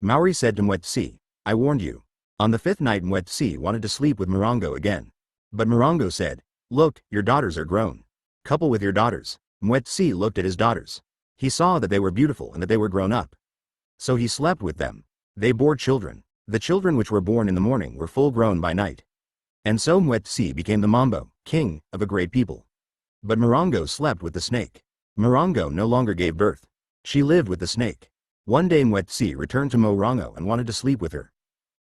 Maori said to Mwetsi, I warned you. On the fifth night Mwetsi wanted to sleep with Morongo again. But Morongo said, look, your daughters are grown. Couple with your daughters. Mwetsi looked at his daughters. He saw that they were beautiful and that they were grown up. So he slept with them. They bore children. The children which were born in the morning were full grown by night. And so Mwetsi became the Mambo, king of a great people. But Morongo slept with the snake. Morongo no longer gave birth. She lived with the snake. One day Mwetsi returned to Morongo and wanted to sleep with her.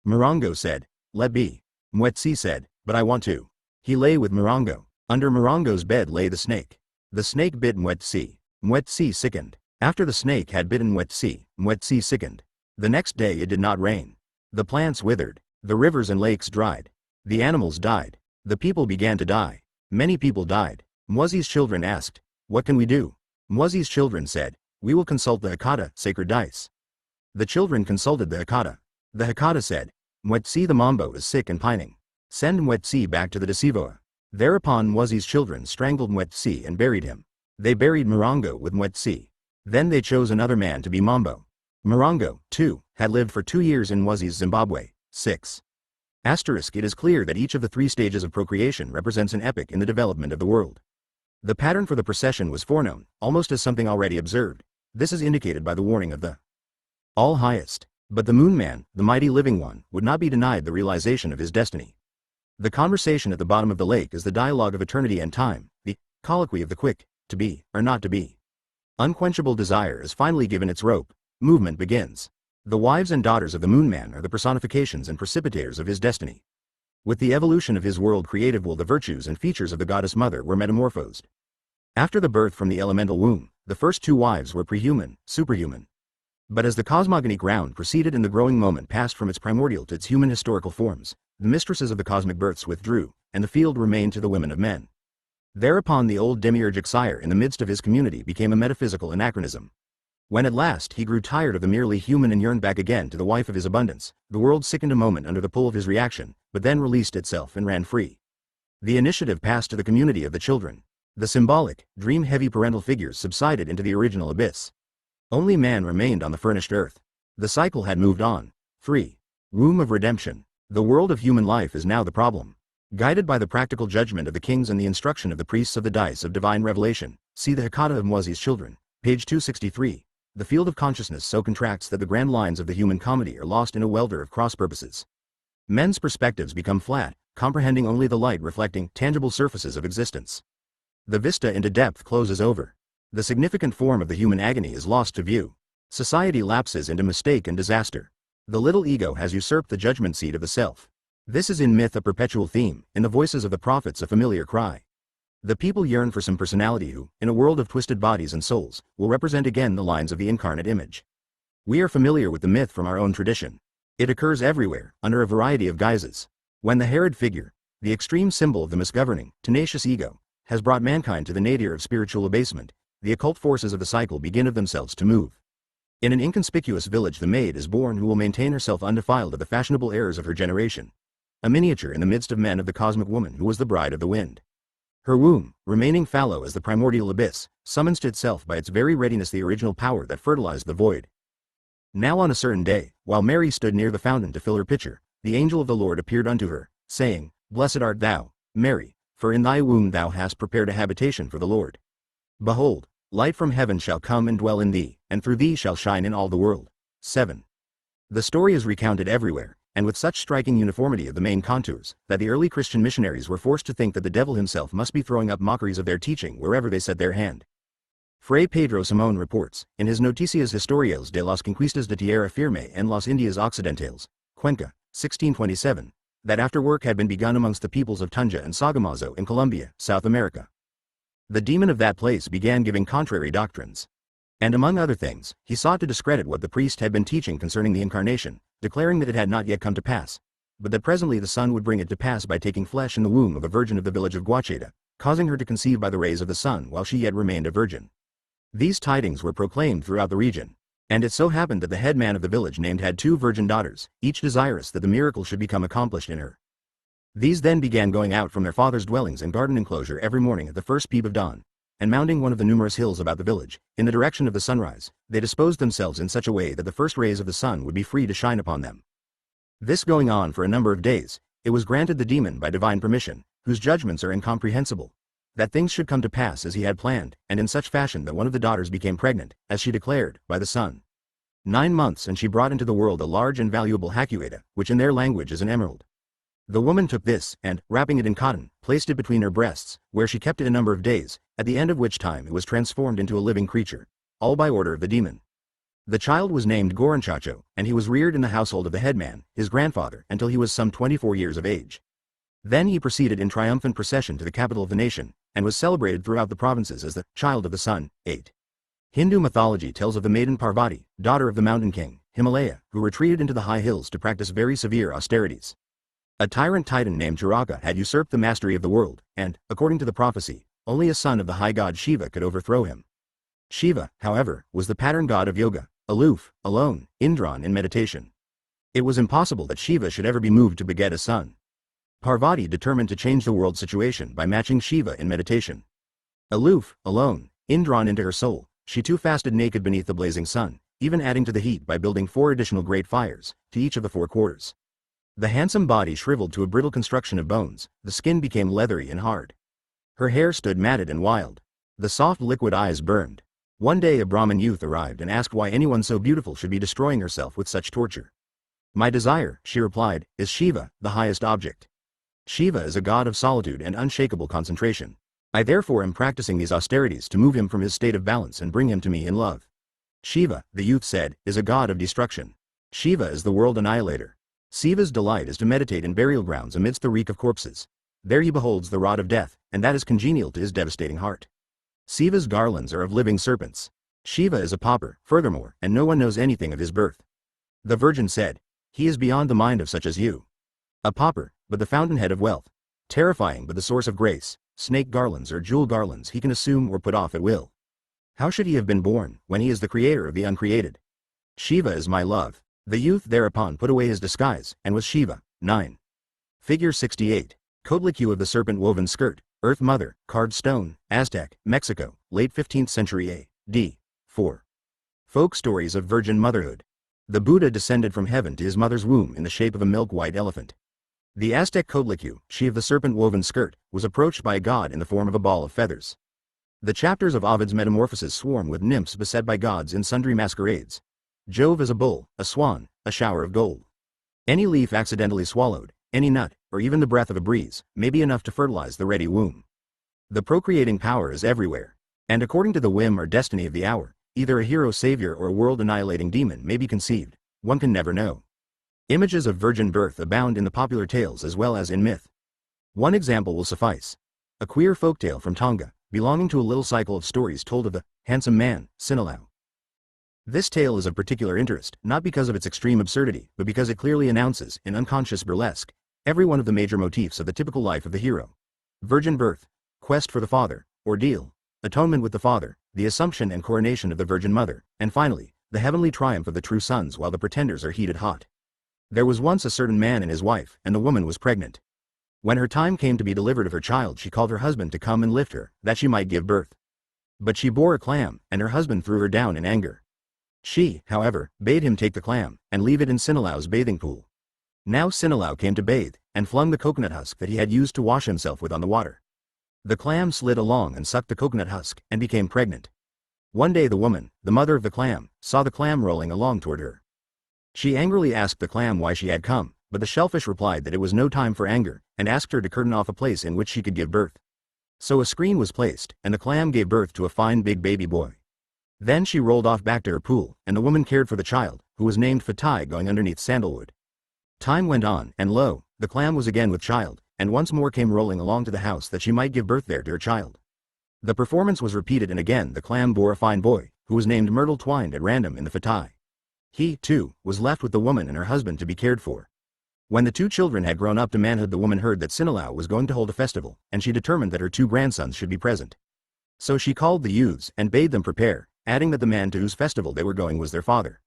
Morongo said, let be. Mwetsi said, but I want to. He lay with Morongo. Under Morongo's bed lay the snake. The snake bit Mwetsi. Mwetsi sickened. After the snake had bitten Mwetsi, Mwetsi sickened. The next day it did not rain. The plants withered. The rivers and lakes dried. The animals died. The people began to die. Many people died. Mwazi's children asked, what can we do? Mwazi's children said, we will consult the Hakata, sacred dice. The children consulted the Hakata. The Hakata said, Mwetsi the Mambo is sick and pining. Send Mwetsi back to the Dasivoa. Thereupon Mwazi's children strangled Mwetsi and buried him. They buried Morongo with Mwetsi. Then they chose another man to be Mambo. Morongo, too, had lived for 2 years in Mwazi's Zimbabwe. 6. It is clear that each of the 3 stages of procreation represents an epoch in the development of the world. The pattern for the procession was foreknown, almost as something already observed. This is indicated by the warning of the All-Highest. But the Moon Man, the mighty living one, would not be denied the realization of his destiny. The conversation at the bottom of the lake is the dialogue of eternity and time, the colloquy of the quick, to be, or not to be. Unquenchable desire is finally given its rope. Movement begins. The wives and daughters of the Moon Man are the personifications and precipitators of his destiny. With the evolution of his world creative will the virtues and features of the goddess mother were metamorphosed. After the birth from the elemental womb, the first 2 wives were prehuman, superhuman. But as the cosmogonic round proceeded and the growing moment passed from its primordial to its human historical forms, the mistresses of the cosmic births withdrew, and the field remained to the women of men. Thereupon the old demiurgic sire in the midst of his community became a metaphysical anachronism. When at last he grew tired of the merely human and yearned back again to the wife of his abundance, the world sickened a moment under the pull of his reaction, but then released itself and ran free. The initiative passed to the community of the children. The symbolic, dream-heavy parental figures subsided into the original abyss. Only man remained on the furnished earth. The cycle had moved on. 3. Womb of redemption. The world of human life is now the problem. Guided by the practical judgment of the kings and the instruction of the priests of the dice of divine revelation, see the Hakata of Mwazi's children, page 263. The field of consciousness so contracts that the grand lines of the human comedy are lost in a welter of cross-purposes. Men's perspectives become flat, comprehending only the light reflecting tangible surfaces of existence. The vista into depth closes over. The significant form of the human agony is lost to view. Society lapses into mistake and disaster. The little ego has usurped the judgment seat of the self. This is in myth a perpetual theme, in the voices of the prophets a familiar cry. The people yearn for some personality who, in a world of twisted bodies and souls, will represent again the lines of the incarnate image. We are familiar with the myth from our own tradition. It occurs everywhere, under a variety of guises. When the Herod figure, the extreme symbol of the misgoverning, tenacious ego, has brought mankind to the nadir of spiritual abasement, the occult forces of the cycle begin of themselves to move. In an inconspicuous village the maid is born who will maintain herself undefiled of the fashionable errors of her generation. A miniature in the midst of men of the cosmic woman who was the bride of the wind. Her womb, remaining fallow as the primordial abyss, summons to itself by its very readiness the original power that fertilized the void. Now on a certain day, while Mary stood near the fountain to fill her pitcher, the angel of the Lord appeared unto her, saying, Blessed art thou, Mary, for in thy womb thou hast prepared a habitation for the Lord. Behold, light from heaven shall come and dwell in thee, and through thee shall shine in all the world. 7. The story is recounted everywhere, and with such striking uniformity of the main contours, that the early Christian missionaries were forced to think that the devil himself must be throwing up mockeries of their teaching wherever they set their hand. Fray Pedro Simón reports, in his Noticias Historiales de las Conquistas de Tierra Firme en las Indias Occidentales, Cuenca, 1627, that after work had been begun amongst the peoples of Tunja and Sagamazo in Colombia, South America, the demon of that place began giving contrary doctrines. And among other things, he sought to discredit what the priest had been teaching concerning the incarnation, declaring that it had not yet come to pass, but that presently the sun would bring it to pass by taking flesh in the womb of a virgin of the village of Guacheta, causing her to conceive by the rays of the sun while she yet remained a virgin. These tidings were proclaimed throughout the region, and it so happened that the head man of the village named had 2 virgin daughters, each desirous that the miracle should become accomplished in her. These then began going out from their father's dwellings and garden enclosure every morning at the first peep of dawn, and mounting one of the numerous hills about the village, in the direction of the sunrise, they disposed themselves in such a way that the first rays of the sun would be free to shine upon them. This going on for a number of days, it was granted the demon by divine permission, whose judgments are incomprehensible, that things should come to pass as he had planned, and in such fashion that one of the daughters became pregnant, as she declared, by the sun. 9 months and she brought into the world a large and valuable hacueta, which in their language is an emerald. The woman took this, and, wrapping it in cotton, placed it between her breasts, where she kept it a number of days, at the end of which time it was transformed into a living creature, all by order of the demon. The child was named Goranchacho, and he was reared in the household of the headman, his grandfather, until he was some 24 years of age. Then he proceeded in triumphant procession to the capital of the nation, and was celebrated throughout the provinces as the child of the sun. 8. Hindu mythology tells of the maiden Parvati, daughter of the mountain king, Himalaya, who retreated into the high hills to practice very severe austerities. A tyrant titan named Charaka had usurped the mastery of the world, and, according to the prophecy, only a son of the high god Shiva could overthrow him. Shiva, however, was the pattern god of yoga, aloof, alone, indrawn in meditation. It was impossible that Shiva should ever be moved to beget a son. Parvati determined to change the world situation by matching Shiva in meditation. Aloof, alone, indrawn into her soul, she too fasted naked beneath the blazing sun, even adding to the heat by building 4 additional great fires, to each of the 4 quarters. The handsome body shriveled to a brittle construction of bones, the skin became leathery and hard. Her hair stood matted and wild. The soft liquid eyes burned. One day a Brahmin youth arrived and asked why anyone so beautiful should be destroying herself with such torture. My desire, she replied, is Shiva, the highest object. Shiva is a god of solitude and unshakable concentration. I therefore am practicing these austerities to move him from his state of balance and bring him to me in love. Shiva, the youth said, is a god of destruction. Shiva is the world annihilator. Shiva's delight is to meditate in burial grounds amidst the reek of corpses. There he beholds the rod of death, and that is congenial to his devastating heart. Shiva's garlands are of living serpents. Shiva is a pauper, furthermore, and no one knows anything of his birth. The Virgin said, he is beyond the mind of such as you. A pauper, but the fountainhead of wealth. Terrifying but the source of grace. Snake garlands or jewel garlands he can assume or put off at will. How should he have been born, when he is the creator of the uncreated? Shiva is my love. The youth thereupon put away his disguise, and was Shiva. 9. Figure 68. Coatlicue of the serpent woven skirt, Earth Mother, carved stone, Aztec, Mexico, late 15th century A.D. 4. Folk stories of virgin motherhood. The Buddha descended from heaven to his mother's womb in the shape of a milk-white elephant. The Aztec Coatlicue, she of the serpent-woven skirt, was approached by a god in the form of a ball of feathers. The chapters of Ovid's Metamorphoses swarm with nymphs beset by gods in sundry masquerades. Jove is a bull, a swan, a shower of gold. Any leaf accidentally swallowed, any nut, or even the breath of a breeze, may be enough to fertilize the ready womb. The procreating power is everywhere, and according to the whim or destiny of the hour, either a hero savior or a world-annihilating demon may be conceived. One can never know. Images of virgin birth abound in the popular tales as well as in myth. One example will suffice. A queer folktale from Tonga, belonging to a little cycle of stories told of the handsome man, Sinalao. This tale is of particular interest, not because of its extreme absurdity, but because it clearly announces, in unconscious burlesque, every one of the major motifs of the typical life of the hero. Virgin birth, quest for the father, ordeal, atonement with the father, the assumption and coronation of the Virgin Mother, and finally, the heavenly triumph of the true sons while the pretenders are heated hot. There was once a certain man and his wife, and the woman was pregnant. When her time came to be delivered of her child, she called her husband to come and lift her, that she might give birth. But she bore a clam, and her husband threw her down in anger. She, however, bade him take the clam, and leave it in Sinalao's bathing pool. Now Sinalao came to bathe, and flung the coconut husk that he had used to wash himself with on the water. The clam slid along and sucked the coconut husk, and became pregnant. One day the woman, the mother of the clam, saw the clam rolling along toward her. She angrily asked the clam why she had come, but the shellfish replied that it was no time for anger, and asked her to curtain off a place in which she could give birth. So a screen was placed, and the clam gave birth to a fine big baby boy. Then she rolled off back to her pool, and the woman cared for the child, who was named ft2 going underneath sandalwood. Time went on, and lo, the clam was again with child, and once more came rolling along to the house that she might give birth there to her child. The performance was repeated, and again the clam bore a fine boy, who was named Myrtle twined at random in the ft2. He, too, was left with the woman and her husband to be cared for. When the 2 children had grown up to manhood, the woman heard that Sinalao was going to hold a festival, and she determined that her 2 grandsons should be present. So she called the youths and bade them prepare, adding that the man to whose festival they were going was their father.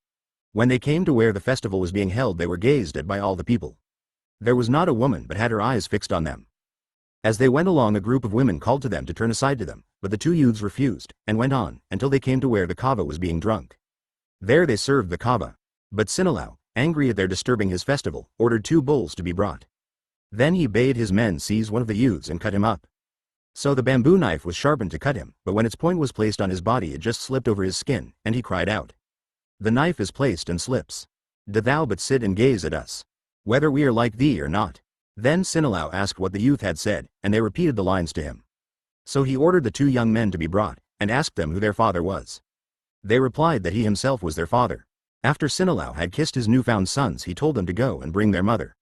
When they came to where the festival was being held, they were gazed at by all the people. There was not a woman but had her eyes fixed on them. As they went along, a group of women called to them to turn aside to them, but the two youths refused, and went on, until they came to where the kava was being drunk. There they served the kava. But Sinalao, angry at their disturbing his festival, ordered 2 bulls to be brought. Then he bade his men seize one of the youths and cut him up. So the bamboo knife was sharpened to cut him, but when its point was placed on his body it just slipped over his skin, and he cried out. The knife is placed and slips. Do thou but sit and gaze at us, whether we are like thee or not. Then Sinalao asked what the youth had said, and they repeated the lines to him. So he ordered the 2 young men to be brought, and asked them who their father was. They replied that he himself was their father. After Sinalao had kissed his newfound sons, he told them to go and bring their mother.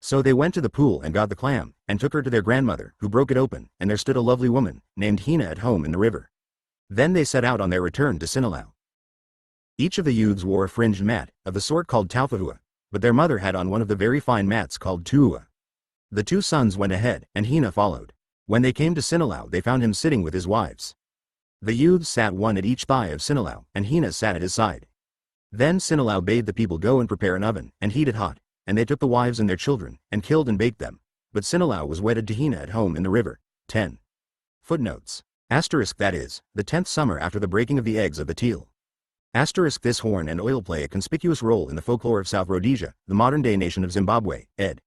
So they went to the pool and got the clam, and took her to their grandmother, who broke it open, and there stood a lovely woman, named Hina, at home in the river. Then they set out on their return to Sinalao. Each of the youths wore a fringed mat, of the sort called taufahua, but their mother had on one of the very fine mats called tuua. The 2 sons went ahead, and Hina followed. When they came to Sinalao, they found him sitting with his wives. The youths sat one at each thigh of Sinalao, and Hina sat at his side. Then Sinalao bade the people go and prepare an oven, and heat it hot, and they took the wives and their children, and killed and baked them. But Sinalao was wedded to Hina at home in the river. 10. Footnotes. Asterisk, that is, the 10th summer after the breaking of the eggs of the teal. Asterisk, this horn and oil play a conspicuous role in the folklore of South Rhodesia, the modern-day nation of Zimbabwe, ed.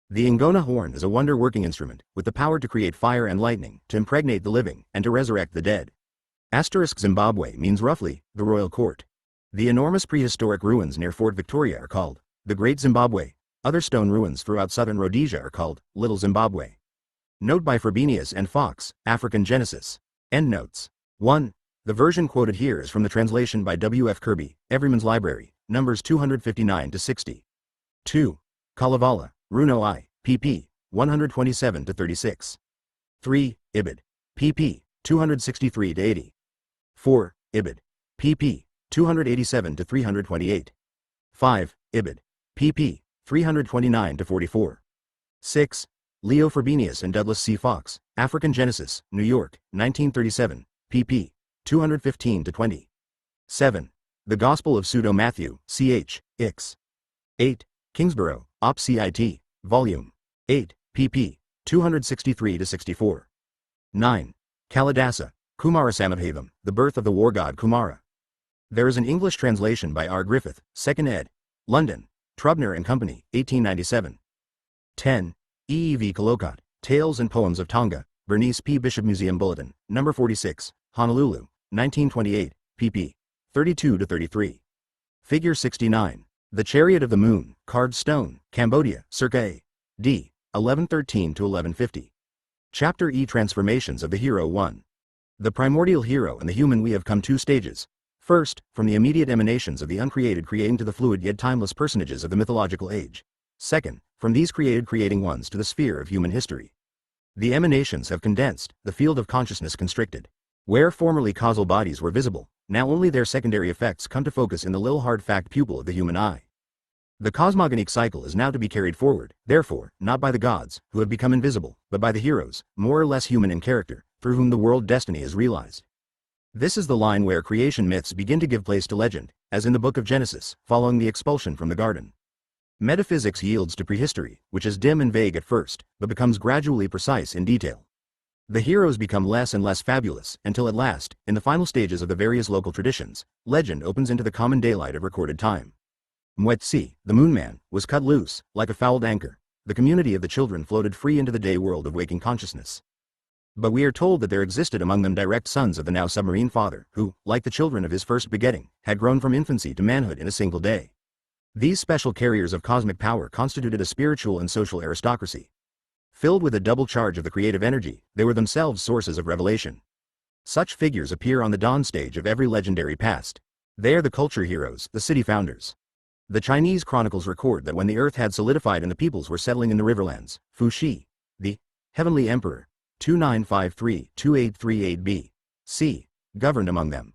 The Ngona horn is a wonder-working instrument, with the power to create fire and lightning, to impregnate the living, and to resurrect the dead. Asterisk, Zimbabwe means roughly, the royal court. The enormous prehistoric ruins near Fort Victoria are called the Great Zimbabwe. Other stone ruins throughout southern Rhodesia are called Little Zimbabwe. Note by Frobenius and Fox, African Genesis. Endnotes. 1. The version quoted here is from the translation by W. F. Kirby, Everyman's Library, numbers 259-60. 2. Kalevala, Runo I, pp. 127-36. 3. Ibid. pp. 263-80. 4. Ibid. pp. 287-328. 5. Ibid. pp. 329-44. 6. Leo Frobenius and Douglas C. Fox, African Genesis, New York, 1937, pp. 215-20. 7. The Gospel of Pseudo Matthew, ch. Ix. 8. Kingsborough, Op. Cit. Volume 8, pp. 263-64. 9. Kalidasa, Kumarasamabhavam, The Birth of the War God Kumara. There is an English translation by R. Griffith, 2nd ed. London, Trubner and Company, 1897. 10. E. E. V. Kalokot, Tales and Poems of Tonga, Bernice P. Bishop Museum Bulletin, No. 46, Honolulu, 1928, pp. 32-33. Figure 69. The Chariot of the Moon, Carved Stone, Cambodia, circa A.D. 1113-1150. Chapter E. Transformations of the Hero 1. The primordial hero and the human we have come 2 stages. First, from the immediate emanations of the uncreated creating to the fluid yet timeless personages of the mythological age. Second, from these created creating ones to the sphere of human history. The emanations have condensed, the field of consciousness constricted. Where formerly causal bodies were visible, now only their secondary effects come to focus in the little hard fact pupil of the human eye. The cosmogonic cycle is now to be carried forward, therefore, not by the gods, who have become invisible, but by the heroes, more or less human in character, through whom the world destiny is realized. This is the line where creation myths begin to give place to legend, as in the book of Genesis, following the expulsion from the garden. Metaphysics yields to prehistory, which is dim and vague at first, but becomes gradually precise in detail. The heroes become less and less fabulous, until at last, in the final stages of the various local traditions, legend opens into the common daylight of recorded time. Mwetsi, the moon man, was cut loose, like a fouled anchor. The community of the children floated free into the day world of waking consciousness. But we are told that there existed among them direct sons of the now submarine father, who, like the children of his first begetting, had grown from infancy to manhood in a single day. These special carriers of cosmic power constituted a spiritual and social aristocracy. Filled with a double charge of the creative energy, they were themselves sources of revelation. Such figures appear on the dawn stage of every legendary past. They are the culture heroes, the city founders. The Chinese chronicles record that when the earth had solidified and the peoples were settling in the riverlands, Fu Shi, the heavenly emperor, 2953-2838 B.C., governed among them.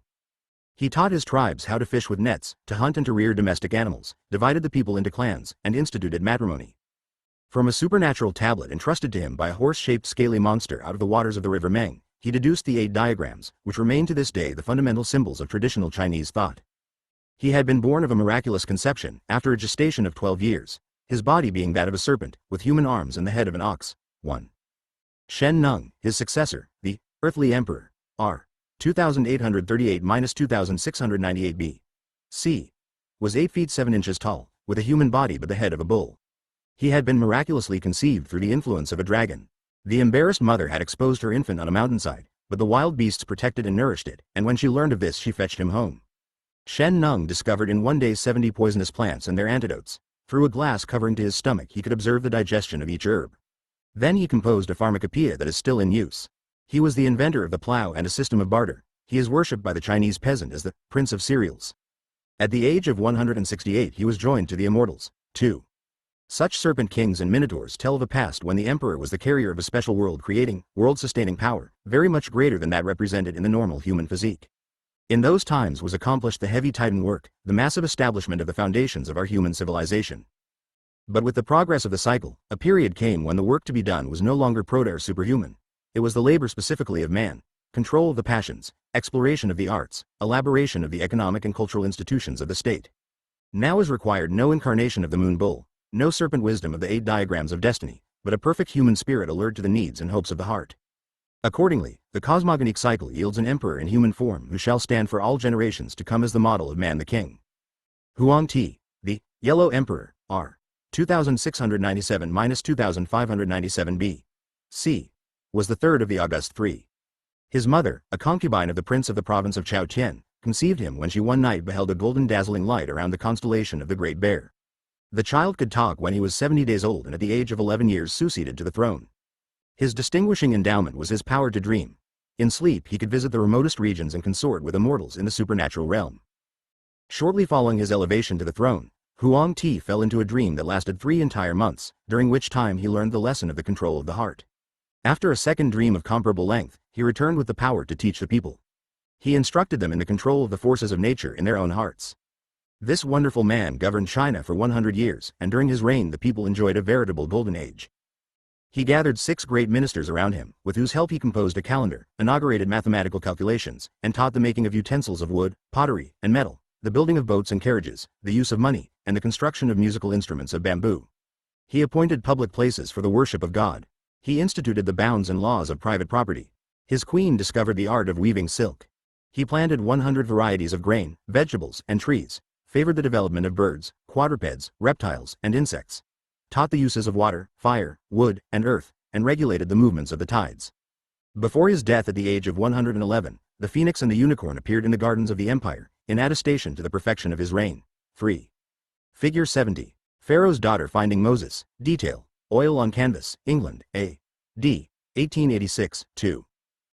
He taught his tribes how to fish with nets, to hunt and to rear domestic animals, divided the people into clans, and instituted matrimony. From a supernatural tablet entrusted to him by a horse-shaped scaly monster out of the waters of the river Meng, he deduced the 8 diagrams, which remain to this day the fundamental symbols of traditional Chinese thought. He had been born of a miraculous conception, after a gestation of 12 years, his body being that of a serpent, with human arms and the head of an ox. 1. Shen Nung, his successor, the earthly emperor, r. 2838–2698 B.C., was 8 feet 7 inches tall, with a human body but the head of a bull. He had been miraculously conceived through the influence of a dragon. The embarrassed mother had exposed her infant on a mountainside, but the wild beasts protected and nourished it, and when she learned of this she fetched him home. Shen Nung discovered in one day 70 poisonous plants and their antidotes. Through a glass covering to his stomach he could observe the digestion of each herb. Then he composed a pharmacopoeia that is still in use. He was the inventor of the plow and a system of barter. He is worshipped by the Chinese peasant as the Prince of Cereals. At the age of 168 he was joined to the immortals, too. Such serpent kings and minotaurs tell of a past when the emperor was the carrier of a special world-creating, world-sustaining power, very much greater than that represented in the normal human physique. In those times was accomplished the heavy Titan work, the massive establishment of the foundations of our human civilization. But with the progress of the cycle, a period came when the work to be done was no longer proto or superhuman. It was the labor specifically of man, control of the passions, exploration of the arts, elaboration of the economic and cultural institutions of the state. Now is required no incarnation of the moon bull, no serpent wisdom of the 8 diagrams of destiny, but a perfect human spirit alert to the needs and hopes of the heart. Accordingly, the cosmogonic cycle yields an emperor in human form who shall stand for all generations to come as the model of man the king. Huang Ti, the Yellow Emperor, r. 2697–2597 B.C., was the third of the august 3. His mother, a concubine of the prince of the province of Chao Tien, conceived him when she one night beheld a golden dazzling light around the constellation of the Great Bear. The child could talk when he was 70 days old and at the age of 11 years succeeded to the throne. His distinguishing endowment was his power to dream. In sleep he could visit the remotest regions and consort with immortals in the supernatural realm. Shortly following his elevation to the throne, Huang Ti fell into a dream that lasted 3 entire months, during which time he learned the lesson of the control of the heart. After a second dream of comparable length, he returned with the power to teach the people. He instructed them in the control of the forces of nature in their own hearts. This wonderful man governed China for 100 years, and during his reign the people enjoyed a veritable golden age. He gathered 6 great ministers around him, with whose help he composed a calendar, inaugurated mathematical calculations, and taught the making of utensils of wood, pottery, and metal, the building of boats and carriages, the use of money, and the construction of musical instruments of bamboo. He appointed public places for the worship of God. He instituted the bounds and laws of private property. His queen discovered the art of weaving silk. He planted 100 varieties of grain, vegetables, and trees, favored the development of birds, quadrupeds, reptiles, and insects, taught the uses of water, fire, wood, and earth, and regulated the movements of the tides. Before his death at the age of 111, the phoenix and the unicorn appeared in the gardens of the empire, in attestation to the perfection of his reign. 3. Figure 70. Pharaoh's daughter finding Moses. Detail. Oil on canvas, England, A.D. 1886, 2.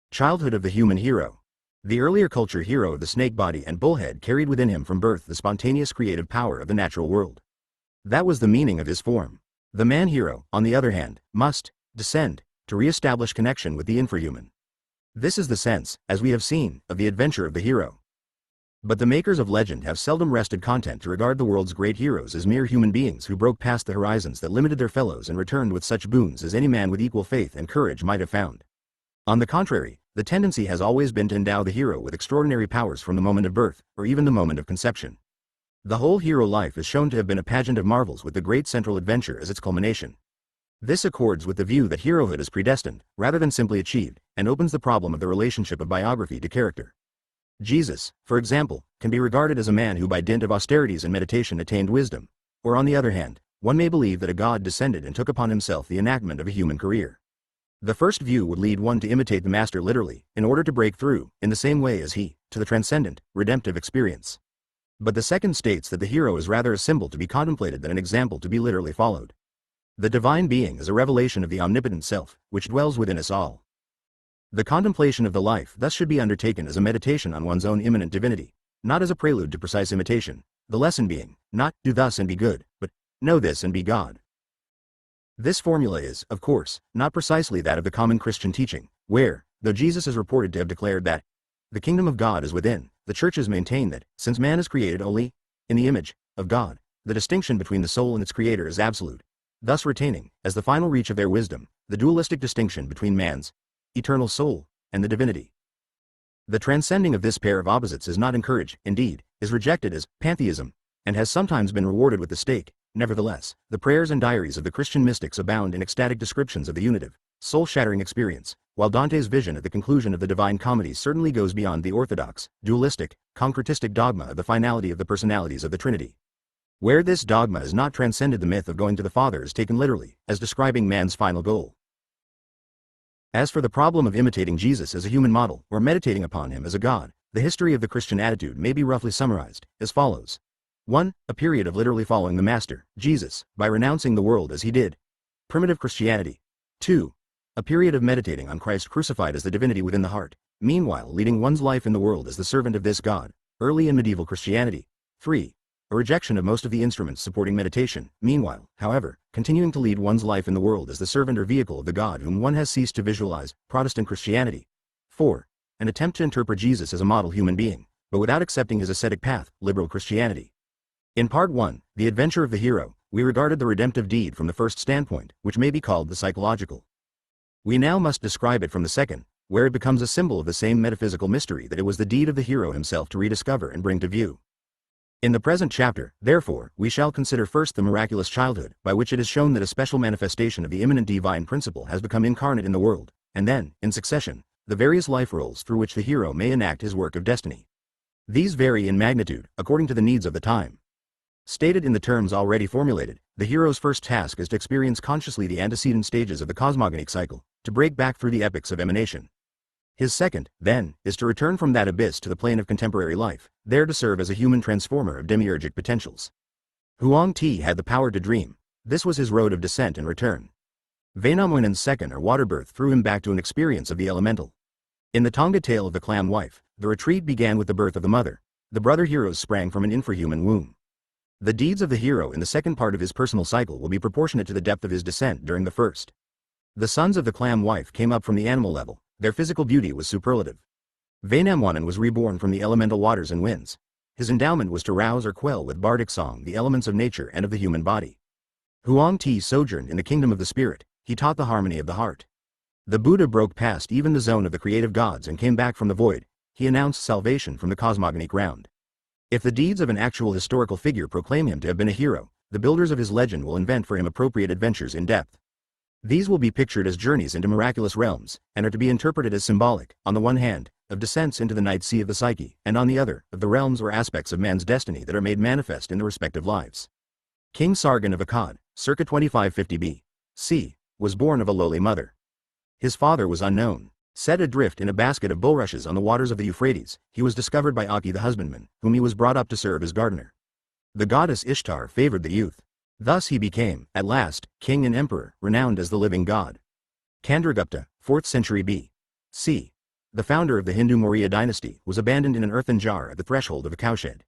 Childhood of the human hero. The earlier culture hero of the snake body and bullhead carried within him from birth the spontaneous creative power of the natural world. That was the meaning of his form. The man hero, on the other hand, must descend to re-establish connection with the infrahuman. This is the sense, as we have seen, of the adventure of the hero. But the makers of legend have seldom rested content to regard the world's great heroes as mere human beings who broke past the horizons that limited their fellows and returned with such boons as any man with equal faith and courage might have found. On the contrary, the tendency has always been to endow the hero with extraordinary powers from the moment of birth, or even the moment of conception. The whole hero life is shown to have been a pageant of marvels with the great central adventure as its culmination. This accords with the view that herohood is predestined, rather than simply achieved, and opens the problem of the relationship of biography to character. Jesus, for example, can be regarded as a man who by dint of austerities and meditation attained wisdom, or on the other hand, one may believe that a god descended and took upon himself the enactment of a human career. The first view would lead one to imitate the master literally, in order to break through, in the same way as he, to the transcendent, redemptive experience. But the second states that the hero is rather a symbol to be contemplated than an example to be literally followed. The divine being is a revelation of the omnipotent self, which dwells within us all. The contemplation of the life thus should be undertaken as a meditation on one's own immanent divinity, not as a prelude to precise imitation, the lesson being, not, do thus and be good, but, know this and be God. This formula is, of course, not precisely that of the common Christian teaching, where, though Jesus is reported to have declared that the kingdom of God is within, the churches maintain that, since man is created only in the image of God, the distinction between the soul and its creator is absolute, thus retaining, as the final reach of their wisdom, the dualistic distinction between man's eternal soul and the divinity. The transcending of this pair of opposites is not encouraged, indeed, is rejected as pantheism, and has sometimes been rewarded with the stake. Nevertheless, the prayers and diaries of the Christian mystics abound in ecstatic descriptions of the unitive, soul-shattering experience, while Dante's vision at the conclusion of the Divine Comedy certainly goes beyond the orthodox, dualistic, concretistic dogma of the finality of the personalities of the Trinity. Where this dogma is not transcended, the myth of going to the Father is taken literally, as describing man's final goal. As for the problem of imitating Jesus as a human model, or meditating upon him as a god, the history of the Christian attitude may be roughly summarized as follows. 1. A period of literally following the Master, Jesus, by renouncing the world as he did. Primitive Christianity. 2. A period of meditating on Christ crucified as the divinity within the heart, meanwhile leading one's life in the world as the servant of this God, early and medieval Christianity. 3. A rejection of most of the instruments supporting meditation, meanwhile, however, continuing to lead one's life in the world as the servant or vehicle of the God whom one has ceased to visualize, Protestant Christianity. 4. An attempt to interpret Jesus as a model human being, but without accepting his ascetic path, liberal Christianity. In Part 1, The Adventure of the Hero, we regarded the redemptive deed from the first standpoint, which may be called the psychological. We now must describe it from the second, where it becomes a symbol of the same metaphysical mystery that it was the deed of the hero himself to rediscover and bring to view. In the present chapter, therefore, we shall consider first the miraculous childhood, by which it is shown that a special manifestation of the immanent divine principle has become incarnate in the world, and then, in succession, the various life roles through which the hero may enact his work of destiny. These vary in magnitude, according to the needs of the time. Stated in the terms already formulated, the hero's first task is to experience consciously the antecedent stages of the cosmogonic cycle, to break back through the epochs of emanation. His second, then, is to return from that abyss to the plane of contemporary life, there to serve as a human transformer of demiurgic potentials. Huang Ti had the power to dream. This was his road of descent and return. Wainamoinen's second or water birth threw him back to an experience of the elemental. In the Tonga tale of the clam wife, the retreat began with the birth of the mother. The brother heroes sprang from an infrahuman womb. The deeds of the hero in the second part of his personal cycle will be proportionate to the depth of his descent during the first. The sons of the clam wife came up from the animal level. Their physical beauty was superlative. Wainamoinen was reborn from the elemental waters and winds. His endowment was to rouse or quell with bardic song the elements of nature and of the human body. Huang Ti sojourned in the kingdom of the spirit. He taught the harmony of the heart. The Buddha broke past even the zone of the creative gods and came back from the void. He announced salvation from the cosmogonic round. If the deeds of an actual historical figure proclaim him to have been a hero, the builders of his legend will invent for him appropriate adventures in depth. These will be pictured as journeys into miraculous realms, and are to be interpreted as symbolic, on the one hand, of descents into the night sea of the psyche, and on the other, of the realms or aspects of man's destiny that are made manifest in the respective lives. King Sargon of Akkad, circa 2550 B.C., was born of a lowly mother. His father was unknown. Set adrift in a basket of bulrushes on the waters of the Euphrates, he was discovered by Aki the husbandman, whom he was brought up to serve as gardener. The goddess Ishtar favored the youth. Thus he became, at last, king and emperor, renowned as the living god. Chandragupta, 4th century B.C., the founder of the Hindu Maurya dynasty, was abandoned in an earthen jar at the threshold of a cowshed.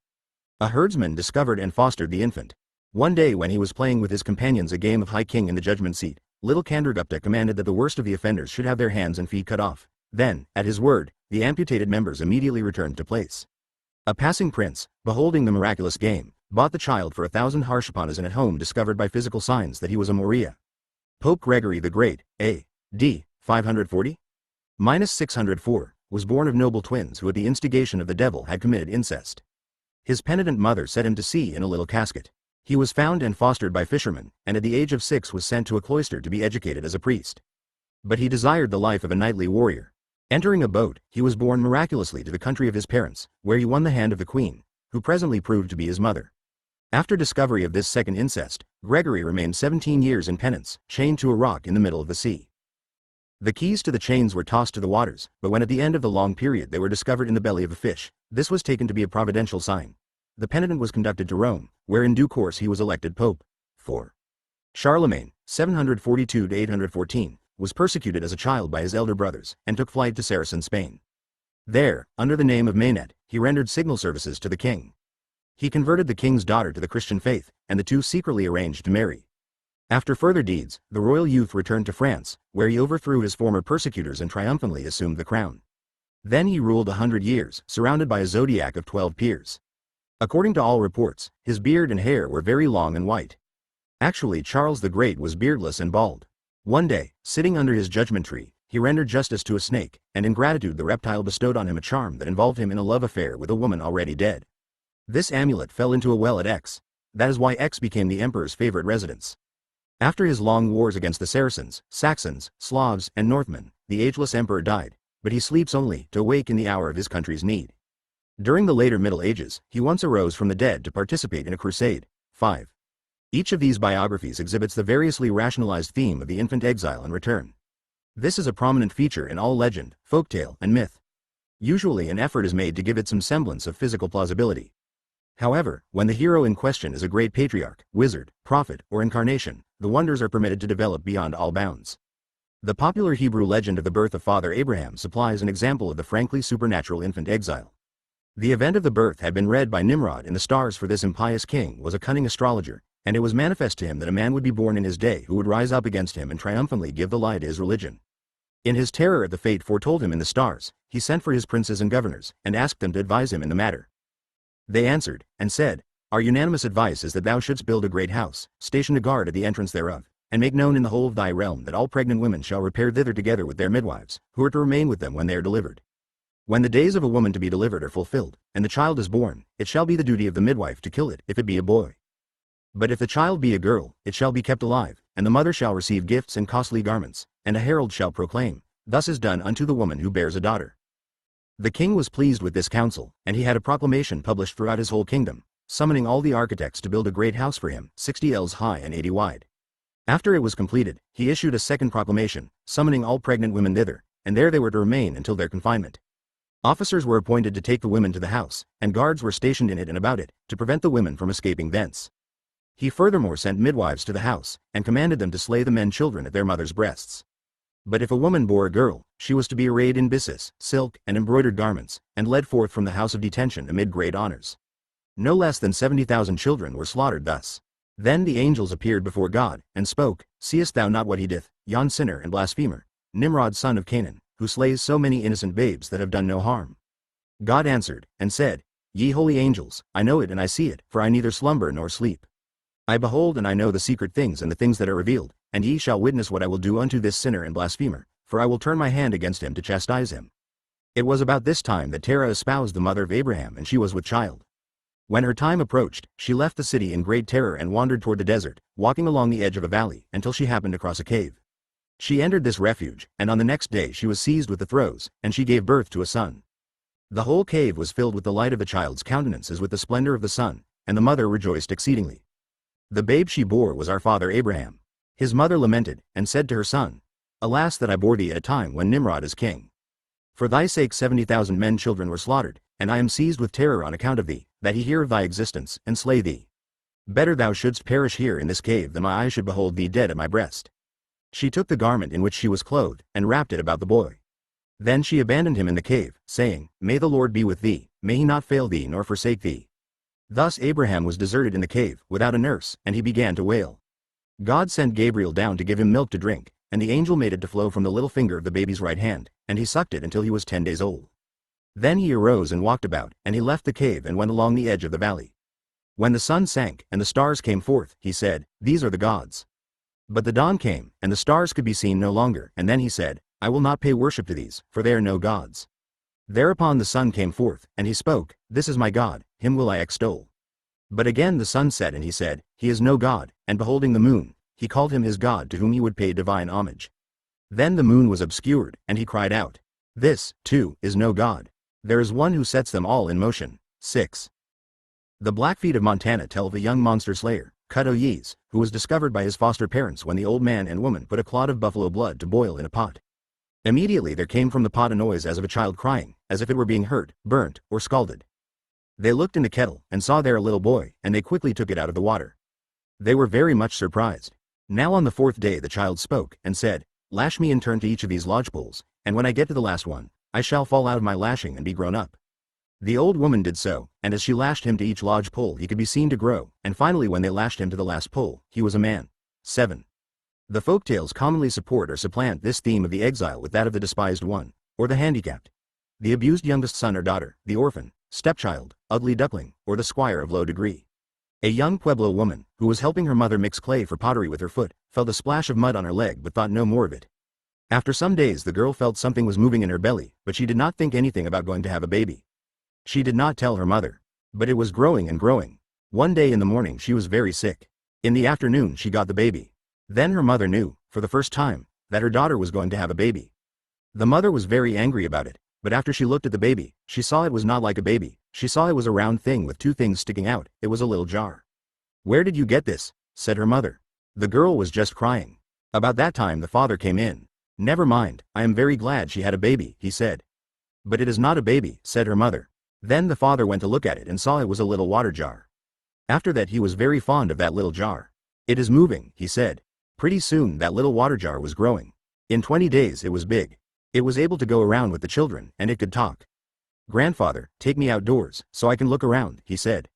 A herdsman discovered and fostered the infant. One day when he was playing with his companions a game of high king in the judgment seat, little Chandragupta commanded that the worst of the offenders should have their hands and feet cut off. Then, at his word, the amputated members immediately returned to place. A passing prince, beholding the miraculous game, bought the child for 1,000 harshapanas and at home discovered by physical signs that he was a Maurya. Pope Gregory the Great, A.D. 540-604, was born of noble twins who at the instigation of the devil had committed incest. His penitent mother set him to sea in a little casket. He was found and fostered by fishermen, and at the age of 6 was sent to a cloister to be educated as a priest. But he desired the life of a knightly warrior. Entering a boat, he was borne miraculously to the country of his parents, where he won the hand of the queen, who presently proved to be his mother. After discovery of this second incest, Gregory remained 17 years in penance, chained to a rock in the middle of the sea. The keys to the chains were tossed to the waters, but when at the end of the long period they were discovered in the belly of a fish, this was taken to be a providential sign. The penitent was conducted to Rome, where in due course he was elected pope. 4. Charlemagne, 742-814, was persecuted as a child by his elder brothers, and took flight to Saracen Spain. There, under the name of Maynet, he rendered signal services to the king. He converted the king's daughter to the Christian faith, and the two secretly arranged to marry. After further deeds, the royal youth returned to France, where he overthrew his former persecutors and triumphantly assumed the crown. Then he ruled 100 years, surrounded by a zodiac of 12 peers. According to all reports, his beard and hair were very long and white. Actually, Charles the Great was beardless and bald. One day, sitting under his judgment tree, he rendered justice to a snake, and in gratitude the reptile bestowed on him a charm that involved him in a love affair with a woman already dead. This amulet fell into a well at Aix. That is why Aix became the emperor's favorite residence. After his long wars against the Saracens, Saxons, Slavs, and Northmen, the ageless emperor died, but he sleeps only to awake in the hour of his country's need. During the later Middle Ages, he once arose from the dead to participate in a crusade. 5. Each of these biographies exhibits the variously rationalized theme of the infant exile and return. This is a prominent feature in all legend, folktale, and myth. Usually an effort is made to give it some semblance of physical plausibility. However, when the hero in question is a great patriarch, wizard, prophet, or incarnation, the wonders are permitted to develop beyond all bounds. The popular Hebrew legend of the birth of Father Abraham supplies an example of the frankly supernatural infant exile. The event of the birth had been read by Nimrod in the stars, for this impious king was a cunning astrologer, and it was manifest to him that a man would be born in his day who would rise up against him and triumphantly give the lie to his religion. In his terror at the fate foretold him in the stars, he sent for his princes and governors, and asked them to advise him in the matter. They answered, and said, Our unanimous advice is that thou shouldst build a great house, station a guard at the entrance thereof, and make known in the whole of thy realm that all pregnant women shall repair thither together with their midwives, who are to remain with them when they are delivered. When the days of a woman to be delivered are fulfilled, and the child is born, it shall be the duty of the midwife to kill it, if it be a boy. But if the child be a girl, it shall be kept alive, and the mother shall receive gifts and costly garments, and a herald shall proclaim, Thus is done unto the woman who bears a daughter. The king was pleased with this counsel, and he had a proclamation published throughout his whole kingdom, summoning all the architects to build a great house for him, 60 ells high and 80 wide. After it was completed, he issued a second proclamation, summoning all pregnant women thither, and there they were to remain until their confinement. Officers were appointed to take the women to the house, and guards were stationed in it and about it, to prevent the women from escaping thence. He furthermore sent midwives to the house, and commanded them to slay the men children at their mothers' breasts. But if a woman bore a girl, she was to be arrayed in byssus, silk, and embroidered garments, and led forth from the house of detention amid great honors. No less than 70,000 children were slaughtered thus. Then the angels appeared before God, and spoke, Seest thou not what he doth, yon sinner and blasphemer, Nimrod son of Canaan, who slays so many innocent babes that have done no harm? God answered, and said, Ye holy angels, I know it and I see it, for I neither slumber nor sleep. I behold and I know the secret things and the things that are revealed, and ye shall witness what I will do unto this sinner and blasphemer, for I will turn my hand against him to chastise him. It was about this time that Terah espoused the mother of Abraham, and she was with child. When her time approached, she left the city in great terror and wandered toward the desert, walking along the edge of a valley, until she happened across a cave. She entered this refuge, and on the next day she was seized with the throes, and she gave birth to a son. The whole cave was filled with the light of the child's countenance as with the splendor of the sun, and the mother rejoiced exceedingly. The babe she bore was our father Abraham. His mother lamented, and said to her son, Alas that I bore thee at a time when Nimrod is king. For thy sake 70,000 men children were slaughtered, and I am seized with terror on account of thee, that he hear of thy existence, and slay thee. Better thou shouldst perish here in this cave than my eyes should behold thee dead at my breast. She took the garment in which she was clothed, and wrapped it about the boy. Then she abandoned him in the cave, saying, May the Lord be with thee, may he not fail thee nor forsake thee. Thus Abraham was deserted in the cave, without a nurse, and he began to wail. God sent Gabriel down to give him milk to drink, and the angel made it to flow from the little finger of the baby's right hand, and he sucked it until he was 10 days old. Then he arose and walked about, and he left the cave and went along the edge of the valley. When the sun sank and the stars came forth, he said, These are the gods. But the dawn came, and the stars could be seen no longer, and then he said, I will not pay worship to these, for they are no gods. Thereupon the sun came forth, and he spoke, This is my God, him will I extol. But again the sun set, and he said, He is no God, and beholding the moon, he called him his God to whom he would pay divine homage. Then the moon was obscured, and he cried out, This, too, is no God. There is one who sets them all in motion. 6. The Blackfeet of Montana tell of a young monster slayer, Kudo-Yees, who was discovered by his foster parents when the old man and woman put a clod of buffalo blood to boil in a pot. Immediately there came from the pot a noise as of a child crying, as if it were being hurt, burnt, or scalded. They looked in the kettle, and saw there a little boy, and they quickly took it out of the water. They were very much surprised. Now on the 4th day the child spoke, and said, Lash me in turn to each of these lodgepoles, and when I get to the last one, I shall fall out of my lashing and be grown up. The old woman did so, and as she lashed him to each lodge pole he could be seen to grow, and finally when they lashed him to the last pole, he was a man. 7. The folktales commonly support or supplant this theme of the exile with that of the despised one, or the handicapped. The abused youngest son or daughter, the orphan, stepchild, ugly duckling, or the squire of low degree. A young Pueblo woman, who was helping her mother mix clay for pottery with her foot, felt a splash of mud on her leg but thought no more of it. After some days the girl felt something was moving in her belly, but she did not think anything about going to have a baby. She did not tell her mother. But it was growing and growing. One day in the morning she was very sick. In the afternoon she got the baby. Then her mother knew, for the first time, that her daughter was going to have a baby. The mother was very angry about it, but after she looked at the baby, she saw it was not like a baby. She saw it was a round thing with two things sticking out. It was a little jar. "Where did you get this?" said her mother. The girl was just crying. About that time the father came in. "Never mind, I am very glad she had a baby," he said. "But it is not a baby," said her mother. Then the father went to look at it and saw it was a little water jar. After that he was very fond of that little jar. "It is moving," he said. Pretty soon that little water jar was growing. In 20 days it was big. It was able to go around with the children, and it could talk. "Grandfather, take me outdoors, so I can look around," he said.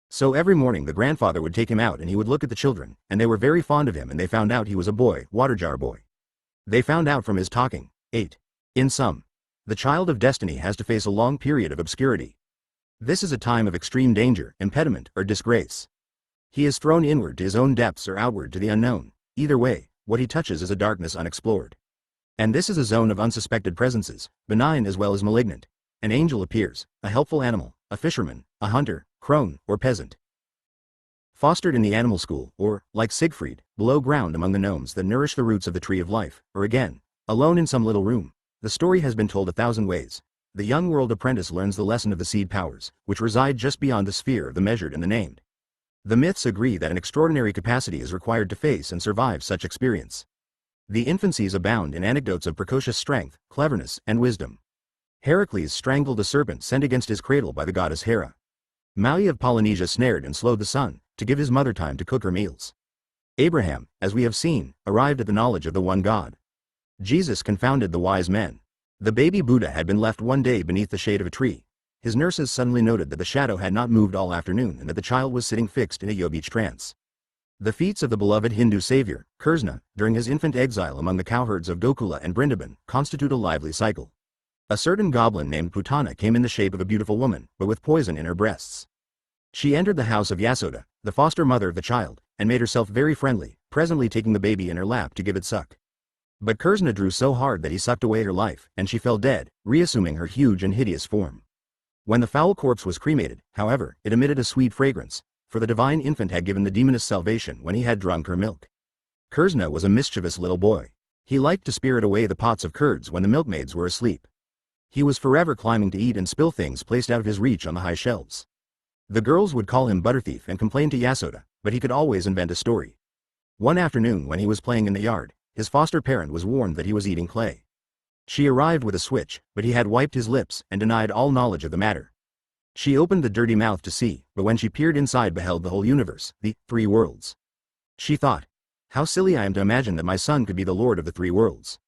So every morning the grandfather would take him out and he would look at the children, and they were very fond of him and they found out he was a boy, water jar boy. They found out from his talking. 8. In sum, the child of destiny has to face a long period of obscurity. This is a time of extreme danger, impediment, or disgrace. He is thrown inward to his own depths or outward to the unknown. Either way, what he touches is a darkness unexplored. And this is a zone of unsuspected presences, benign as well as malignant. An angel appears, a helpful animal, a fisherman, a hunter, crone, or peasant. Fostered in the animal school, or, like Siegfried, below ground among the gnomes that nourish the roots of the tree of life, or again, alone in some little room. The story has been told 1,000 ways. The young world apprentice learns the lesson of the seed powers, which reside just beyond the sphere of the measured and the named. The myths agree that an extraordinary capacity is required to face and survive such experience. The infancies abound in anecdotes of precocious strength, cleverness, and wisdom. Heracles strangled a serpent sent against his cradle by the goddess Hera. Maui of Polynesia snared and slowed the sun, to give his mother time to cook her meals. Abraham, as we have seen, arrived at the knowledge of the one God. Jesus confounded the wise men. The baby Buddha had been left one day beneath the shade of a tree. His nurses suddenly noted that the shadow had not moved all afternoon and that the child was sitting fixed in a yogic trance. The feats of the beloved Hindu savior, Krishna, during his infant exile among the cowherds of Gokula and Vrindavan, constitute a lively cycle. A certain goblin named Putana came in the shape of a beautiful woman, but with poison in her breasts. She entered the house of Yasoda, the foster mother of the child, and made herself very friendly, presently taking the baby in her lap to give it suck. But Krishna drew so hard that he sucked away her life, and she fell dead, reassuming her huge and hideous form. When the foul corpse was cremated, however, it emitted a sweet fragrance, for the divine infant had given the demoness salvation when he had drunk her milk. Krishna was a mischievous little boy. He liked to spirit away the pots of curds when the milkmaids were asleep. He was forever climbing to eat and spill things placed out of his reach on the high shelves. The girls would call him Butterthief and complain to Yasoda, but he could always invent a story. One afternoon when he was playing in the yard, his foster parent was warned that he was eating clay. She arrived with a switch, but he had wiped his lips and denied all knowledge of the matter. She opened the dirty mouth to see, but when she peered inside beheld the whole universe, the 3 worlds. She thought, "How silly I am to imagine that my son could be the lord of the 3 worlds."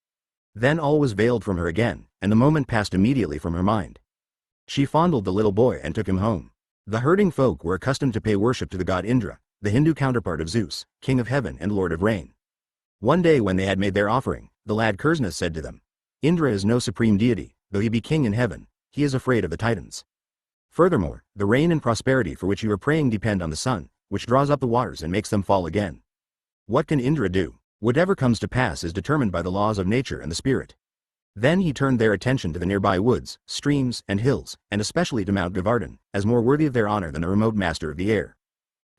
Then all was veiled from her again, and the moment passed immediately from her mind. She fondled the little boy and took him home. The herding folk were accustomed to pay worship to the god Indra, the Hindu counterpart of Zeus, king of heaven and lord of rain. One day when they had made their offering, the lad Krishna said to them, "Indra is no supreme deity, though he be king in heaven, he is afraid of the Titans. Furthermore, the rain and prosperity for which you are praying depend on the sun, which draws up the waters and makes them fall again. What can Indra do? Whatever comes to pass is determined by the laws of nature and the spirit." Then he turned their attention to the nearby woods, streams, and hills, and especially to Mount Govardhan, as more worthy of their honor than the remote master of the air.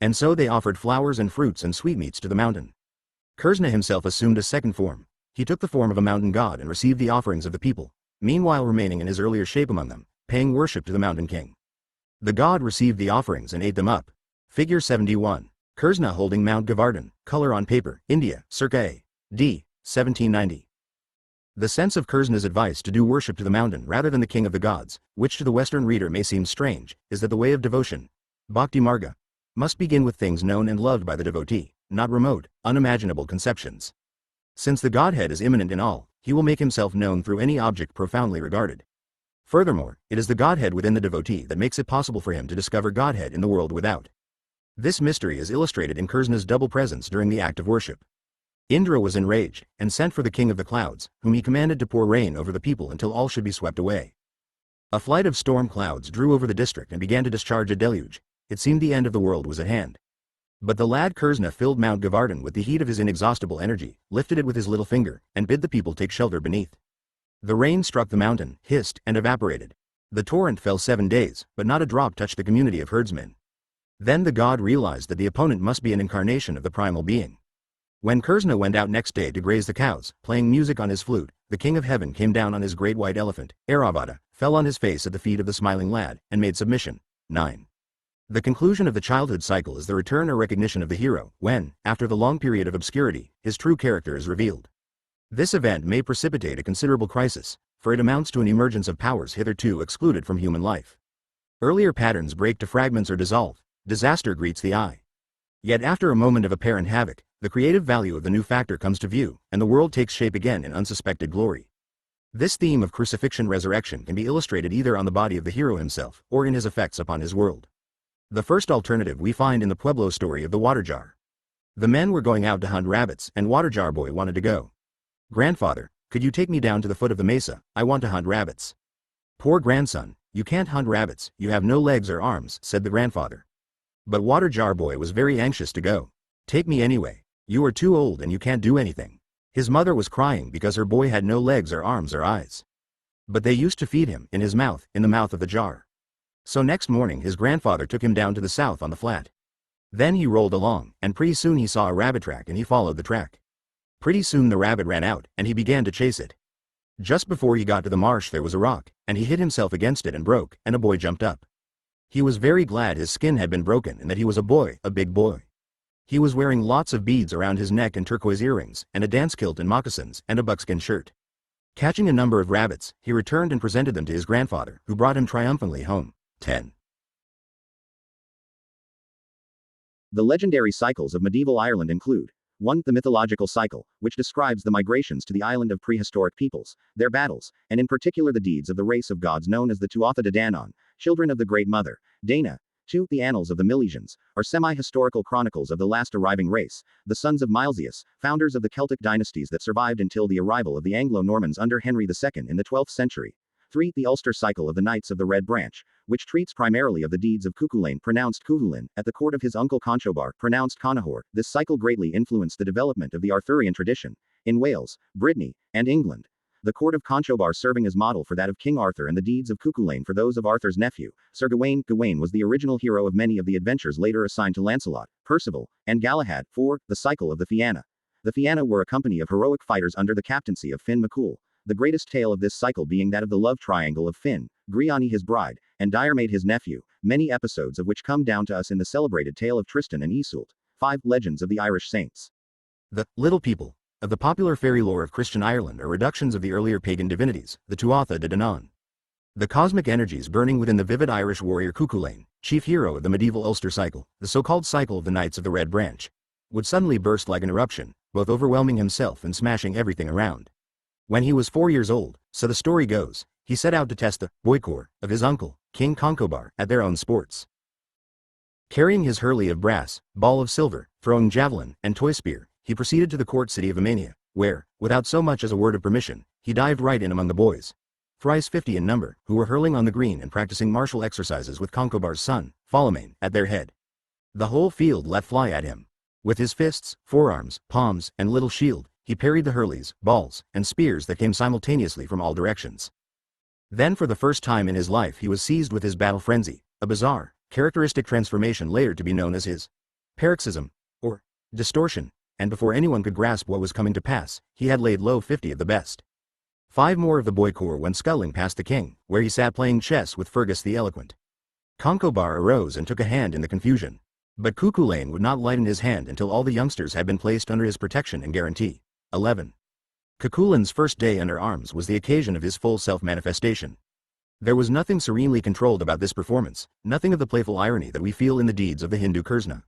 And so they offered flowers and fruits and sweetmeats to the mountain. Krishna himself assumed a second form. He took the form of a mountain god and received the offerings of the people, meanwhile remaining in his earlier shape among them, paying worship to the mountain king. The god received the offerings and ate them up. Figure 71. Krishna holding Mount Govardhan, color on paper, India, circa A.D. 1790. The sense of Krishna's advice to do worship to the mountain rather than the king of the gods, which to the Western reader may seem strange, is that the way of devotion, bhakti marga, must begin with things known and loved by the devotee, not remote, unimaginable conceptions. Since the Godhead is immanent in all, he will make himself known through any object profoundly regarded. Furthermore, it is the Godhead within the devotee that makes it possible for him to discover Godhead in the world without. This mystery is illustrated in Krishna's double presence during the act of worship. Indra was enraged, and sent for the king of the clouds, whom he commanded to pour rain over the people until all should be swept away. A flight of storm clouds drew over the district and began to discharge a deluge. It seemed the end of the world was at hand. But the lad Krishna filled Mount Govardhan with the heat of his inexhaustible energy, lifted it with his little finger, and bid the people take shelter beneath. The rain struck the mountain, hissed, and evaporated. The torrent fell 7 days, but not a drop touched the community of herdsmen. Then the god realized that the opponent must be an incarnation of the primal being. When Kurzna went out next day to graze the cows, playing music on his flute, the king of heaven came down on his great white elephant, Airavata, fell on his face at the feet of the smiling lad, and made submission. 9. The conclusion of the childhood cycle is the return or recognition of the hero, when, after the long period of obscurity, his true character is revealed. This event may precipitate a considerable crisis, for it amounts to an emergence of powers hitherto excluded from human life. Earlier patterns break to fragments or dissolve, disaster greets the eye. Yet after a moment of apparent havoc, the creative value of the new factor comes to view, and the world takes shape again in unsuspected glory. This theme of crucifixion-resurrection can be illustrated either on the body of the hero himself, or in his effects upon his world. The first alternative we find in the Pueblo story of the water jar. The men were going out to hunt rabbits, and Water Jar Boy wanted to go. "Grandfather, could you take me down to the foot of the mesa? I want to hunt rabbits." "Poor grandson, you can't hunt rabbits, you have no legs or arms," said the grandfather. But Water Jar Boy was very anxious to go. "Take me anyway. You are too old and you can't do anything." His mother was crying because her boy had no legs or arms or eyes. But they used to feed him, in his mouth, in the mouth of the jar. So next morning his grandfather took him down to the south on the flat. Then he rolled along, and pretty soon he saw a rabbit track and he followed the track. Pretty soon the rabbit ran out, and he began to chase it. Just before he got to the marsh there was a rock, and he hit himself against it and broke, and a boy jumped up. He was very glad his skin had been broken and that he was a boy, a big boy. He was wearing lots of beads around his neck and turquoise earrings, and a dance kilt and moccasins, and a buckskin shirt. Catching a number of rabbits, he returned and presented them to his grandfather, who brought him triumphantly home. 10. The legendary cycles of medieval Ireland include 1. The mythological cycle, which describes the migrations to the island of prehistoric peoples, their battles, and in particular the deeds of the race of gods known as the Tuatha De Danann, children of the Great Mother, Dana. 2. The Annals of the Milesians, are semi-historical chronicles of the last arriving race, the sons of Milesius, founders of the Celtic dynasties that survived until the arrival of the Anglo-Normans under Henry II in the 12th century. 3. The Ulster cycle of the Knights of the Red Branch, which treats primarily of the deeds of Cuchulainn pronounced Cuchulainn, at the court of his uncle Conchobar pronounced Conahor. This cycle greatly influenced the development of the Arthurian tradition, in Wales, Brittany, and England. The court of Conchobar serving as model for that of King Arthur and the deeds of Cuchulainn for those of Arthur's nephew, Sir Gawain. Gawain was the original hero of many of the adventures later assigned to Lancelot, Percival, and Galahad. 4. The cycle of the Fianna. The Fianna were a company of heroic fighters under the captaincy of Finn MacCool, the greatest tale of this cycle being that of the love triangle of Finn, Griani his bride, and Diarmaid his nephew, many episodes of which come down to us in the celebrated tale of Tristan and Iseult. 5. Legends of the Irish Saints. The little people of the popular fairy lore of Christian Ireland are reductions of the earlier pagan divinities, the Tuatha De Danann. The cosmic energies burning within the vivid Irish warrior Cuchulainn, chief hero of the medieval Ulster cycle, the so-called cycle of the Knights of the Red Branch, would suddenly burst like an eruption, both overwhelming himself and smashing everything around. When he was 4 years old, so the story goes, he set out to test the boycor of his uncle, King Conchobar, at their own sports. Carrying his hurley of brass, ball of silver, throwing javelin, and toy spear, he proceeded to the court city of Emania, where, without so much as a word of permission, he dived right in among the boys, thrice 50 in number, who were hurling on the green and practicing martial exercises with Conchobar's son, Folomane, at their head. The whole field let fly at him. With his fists, forearms, palms, and little shield, he parried the hurleys, balls, and spears that came simultaneously from all directions. Then for the first time in his life he was seized with his battle frenzy, a bizarre, characteristic transformation later to be known as his paroxysm, or distortion, and before anyone could grasp what was coming to pass, he had laid low 50 of the best. 5 more of the boy corps went scuttling past the king, where he sat playing chess with Fergus the Eloquent. Conchobar arose and took a hand in the confusion. But Cuchulainn would not lighten his hand until all the youngsters had been placed under his protection and guarantee. 11. Cuchulainn's first day under arms was the occasion of his full self-manifestation. There was nothing serenely controlled about this performance, nothing of the playful irony that we feel in the deeds of the Hindu Kurzna.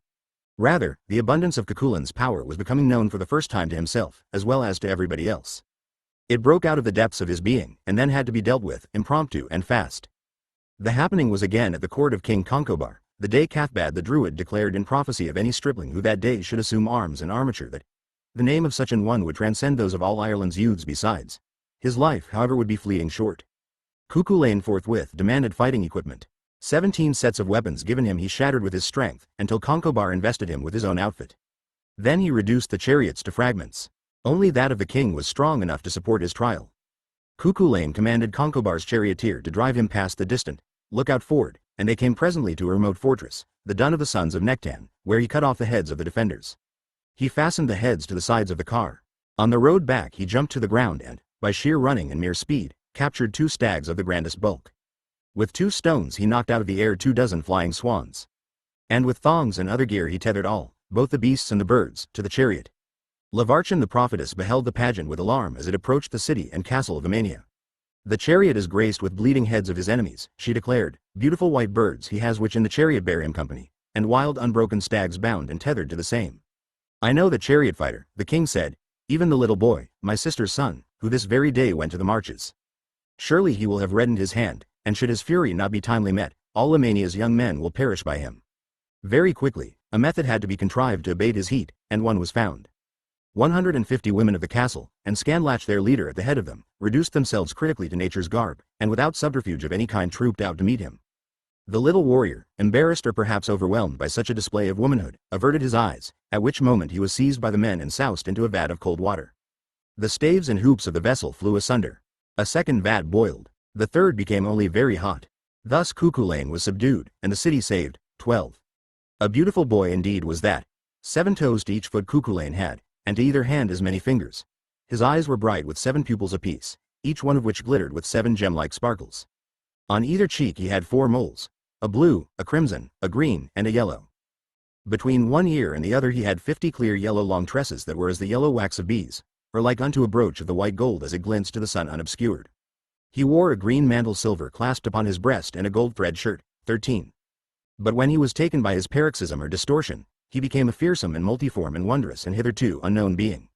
Rather, the abundance of Cuchulainn's power was becoming known for the first time to himself, as well as to everybody else. It broke out of the depths of his being, and then had to be dealt with, impromptu and fast. The happening was again at the court of King Conchobar, the day Cathbad the Druid declared in prophecy of any stripling who that day should assume arms and armature that the name of such an one would transcend those of all Ireland's youths besides. His life, however, would be fleeting short. Cuchulainn forthwith demanded fighting equipment. 17 sets of weapons given him he shattered with his strength, until Conchobar invested him with his own outfit. Then he reduced the chariots to fragments. Only that of the king was strong enough to support his trial. Cuchulainn commanded Conchobar's charioteer to drive him past the distant lookout ford, and they came presently to a remote fortress, the dun of the sons of Nectan, where he cut off the heads of the defenders. He fastened the heads to the sides of the car. On the road back he jumped to the ground and, by sheer running and mere speed, captured 2 stags of the grandest bulk. With 2 stones he knocked out of the air 24 flying swans. And with thongs and other gear he tethered all, both the beasts and the birds, to the chariot. Lavarchan the prophetess beheld the pageant with alarm as it approached the city and castle of Amania. The chariot is graced with bleeding heads of his enemies, she declared, beautiful white birds he has which in the chariot bear him company, and wild unbroken stags bound and tethered to the same. I know the chariot fighter, the king said, even the little boy, my sister's son, who this very day went to the marches. Surely he will have reddened his hand, and should his fury not be timely met, all Amania's young men will perish by him. Very quickly, a method had to be contrived to abate his heat, and one was found. 150 women of the castle, and Scanlatch their leader at the head of them, reduced themselves critically to nature's garb, and without subterfuge of any kind trooped out to meet him. The little warrior, embarrassed or perhaps overwhelmed by such a display of womanhood, averted his eyes, at which moment he was seized by the men and soused into a vat of cold water. The staves and hoops of the vessel flew asunder. A second vat boiled. The third became only very hot. Thus Cuckoo Lane was subdued, and the city saved. 12. A beautiful boy indeed was that. 7 toes to each foot Cuckoo Lane had, and to either hand as many fingers. His eyes were bright with 7 pupils apiece, each one of which glittered with 7 gem-like sparkles. On either cheek he had 4 moles, a blue, a crimson, a green, and a yellow. Between one ear and the other he had 50 clear yellow long tresses that were as the yellow wax of bees, or like unto a brooch of the white gold as it glints to the sun unobscured. He wore a green mantle silver clasped upon his breast and a gold thread shirt. 13. But when he was taken by his paroxysm or distortion, he became a fearsome and multiform and wondrous and hitherto unknown being.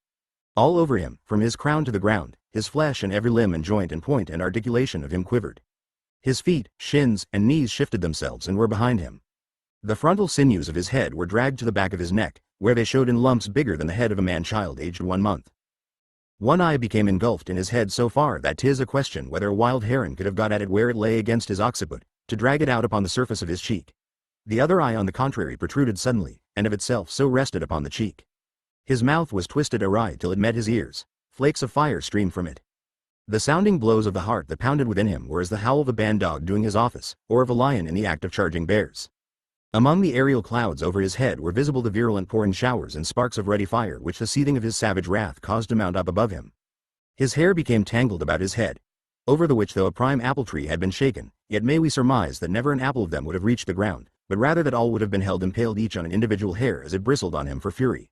All over him, from his crown to the ground, his flesh and every limb and joint and point and articulation of him quivered. His feet, shins, and knees shifted themselves and were behind him. The frontal sinews of his head were dragged to the back of his neck, where they showed in lumps bigger than the head of a man-child aged 1 month. One eye became engulfed in his head so far that 'tis a question whether a wild heron could have got at it where it lay against his occiput, to drag it out upon the surface of his cheek. The other eye on the contrary protruded suddenly, and of itself so rested upon the cheek. His mouth was twisted awry till it met his ears, flakes of fire streamed from it. The sounding blows of the heart that pounded within him were as the howl of a bandog doing his office, or of a lion in the act of charging bears. Among the aerial clouds over his head were visible the virulent pouring showers and sparks of ruddy fire which the seething of his savage wrath caused to mount up above him. His hair became tangled about his head, over the which though a prime apple tree had been shaken, yet may we surmise that never an apple of them would have reached the ground, but rather that all would have been held impaled each on an individual hair as it bristled on him for fury.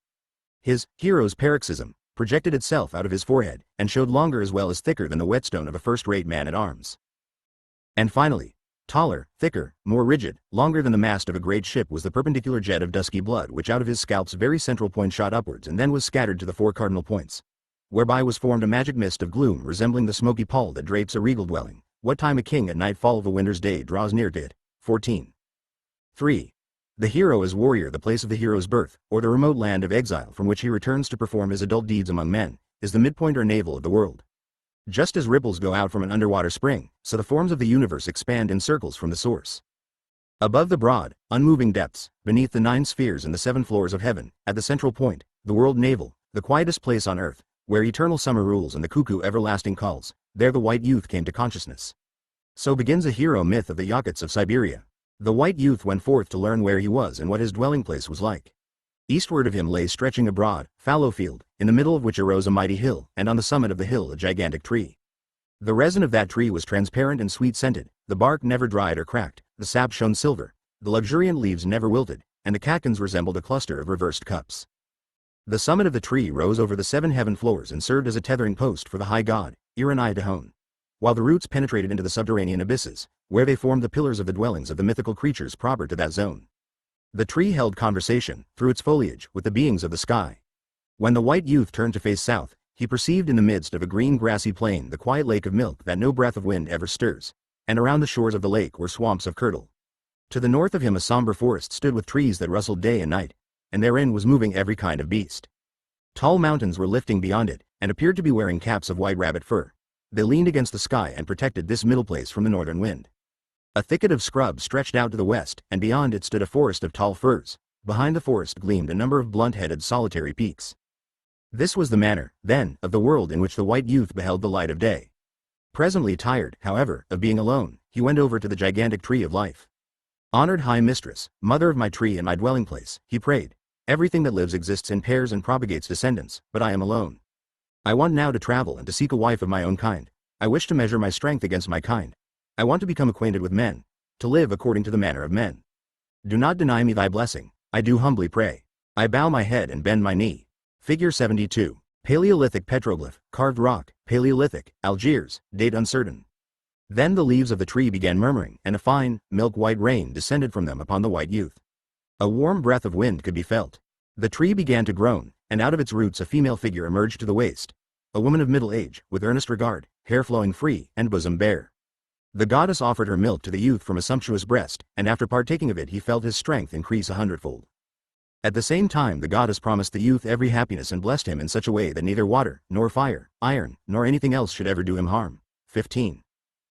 His hero's paroxysm projected itself out of his forehead, and showed longer as well as thicker than the whetstone of a first-rate man-at-arms. And finally, taller, thicker, more rigid, longer than the mast of a great ship was the perpendicular jet of dusky blood which out of his scalp's very central point shot upwards and then was scattered to the 4 cardinal points, whereby was formed a magic mist of gloom resembling the smoky pall that drapes a regal dwelling, what time a king at nightfall of a winter's day draws near to it. 14. 3. The hero is warrior. The place of the hero's birth, or the remote land of exile from which he returns to perform his adult deeds among men, is the midpoint or navel of the world. Just as ripples go out from an underwater spring, so the forms of the universe expand in circles from the source. Above the broad, unmoving depths, beneath the 9 spheres and the 7 floors of heaven, at the central point, the world navel, the quietest place on earth, where eternal summer rules and the cuckoo everlasting calls, there the white youth came to consciousness. So begins a hero myth of the Yakuts of Siberia. The white youth went forth to learn where he was and what his dwelling place was like. Eastward of him lay stretching a broad, fallow field, in the middle of which arose a mighty hill, and on the summit of the hill a gigantic tree. The resin of that tree was transparent and sweet-scented, the bark never dried or cracked, the sap shone silver, the luxuriant leaves never wilted, and the catkins resembled a cluster of reversed cups. The summit of the tree rose over the 7 heaven floors and served as a tethering post for the high god, Iranai Dahon, while the roots penetrated into the subterranean abysses, where they formed the pillars of the dwellings of the mythical creatures proper to that zone. The tree held conversation, through its foliage, with the beings of the sky. When the white youth turned to face south, he perceived in the midst of a green grassy plain the quiet lake of milk that no breath of wind ever stirs, and around the shores of the lake were swamps of curdle. To the north of him a somber forest stood with trees that rustled day and night, and therein was moving every kind of beast. Tall mountains were lifting beyond it, and appeared to be wearing caps of white rabbit fur. They leaned against the sky and protected this middle place from the northern wind. A thicket of scrub stretched out to the west, and beyond it stood a forest of tall firs. Behind the forest gleamed a number of blunt-headed solitary peaks. This was the manner, then, of the world in which the white youth beheld the light of day. Presently tired, however, of being alone, he went over to the gigantic tree of life. "Honored high mistress, mother of my tree and my dwelling place," he prayed. Everything that lives exists in pairs and propagates descendants, but I am alone. I want now to travel and to seek a wife of my own kind. I wish to measure my strength against my kind. I want to become acquainted with men, to live according to the manner of men. Do not deny me thy blessing, I do humbly pray. I bow my head and bend my knee. Figure 72. Paleolithic petroglyph, carved rock, Paleolithic, Algiers, date uncertain. Then the leaves of the tree began murmuring, and a fine, milk-white rain descended from them upon the white youth. A warm breath of wind could be felt. The tree began to groan, and out of its roots a female figure emerged to the waist. A woman of middle age, with earnest regard, hair flowing free, and bosom bare. The goddess offered her milk to the youth from a sumptuous breast, and after partaking of it he felt his strength increase 100-fold. At the same time the goddess promised the youth every happiness and blessed him in such a way that neither water, nor fire, iron, nor anything else should ever do him harm. 15.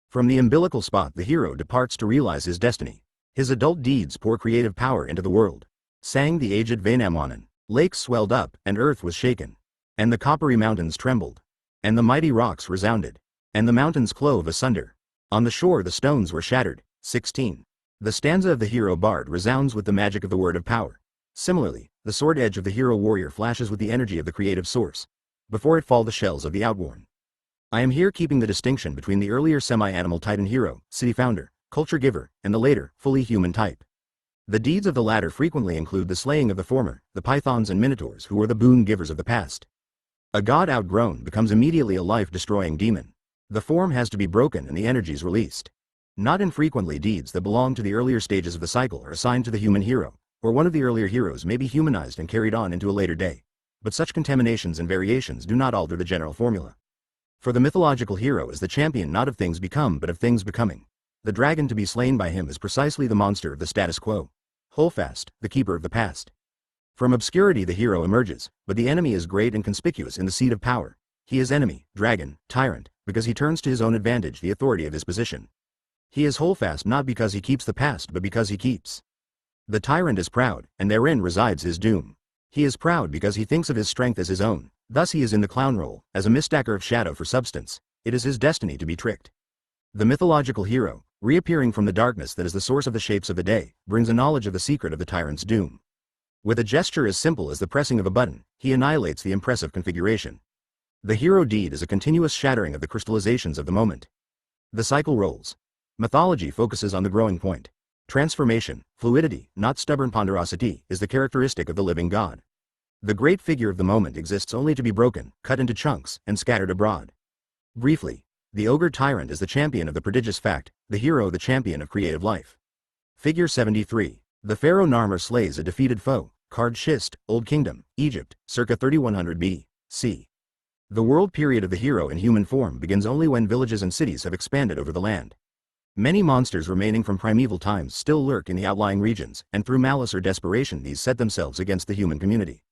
From the umbilical spot the hero departs to realize his destiny. His adult deeds pour creative power into the world. Sang the aged Vainamoinen. Lakes swelled up, and earth was shaken. And the coppery mountains trembled. And the mighty rocks resounded. And the mountains clove asunder. On the shore the stones were shattered. 16. The stanza of the hero bard resounds with the magic of the word of power. Similarly, the sword edge of the hero warrior flashes with the energy of the creative source. Before it fall the shells of the outworn. I am here keeping the distinction between the earlier semi-animal Titan hero, city founder, culture giver, and the later, fully human type. The deeds of the latter frequently include the slaying of the former, the pythons and minotaurs who were the boon givers of the past. A god outgrown becomes immediately a life-destroying demon. The form has to be broken and the energies released. Not infrequently deeds that belong to the earlier stages of the cycle are assigned to the human hero, or one of the earlier heroes may be humanized and carried on into a later day. But such contaminations and variations do not alter the general formula. For the mythological hero is the champion not of things become but of things becoming. The dragon to be slain by him is precisely the monster of the status quo. Holdfast, the keeper of the past. From obscurity the hero emerges, but the enemy is great and conspicuous in the seat of power. He is enemy, dragon, tyrant, because he turns to his own advantage the authority of his position. He is holdfast not because he keeps the past but because he keeps. The tyrant is proud, and therein resides his doom. He is proud because he thinks of his strength as his own, thus he is in the clown role, as a mistaker of shadow for substance. It is his destiny to be tricked. The mythological hero, reappearing from the darkness that is the source of the shapes of the day, brings a knowledge of the secret of the tyrant's doom. With a gesture as simple as the pressing of a button, he annihilates the impressive configuration. The hero deed is a continuous shattering of the crystallizations of the moment. The cycle rolls. Mythology focuses on the growing point. Transformation, fluidity, not stubborn ponderosity, is the characteristic of the living god. The great figure of the moment exists only to be broken, cut into chunks, and scattered abroad. Briefly, the ogre tyrant is the champion of the prodigious fact, the hero the champion of creative life. Figure 73. The pharaoh Narmer slays a defeated foe, card schist, Old Kingdom, Egypt, circa 3100 B.C. The world period of the hero in human form begins only when villages and cities have expanded over the land. Many monsters remaining from primeval times still lurk in the outlying regions, and through malice or desperation these set themselves against the human community.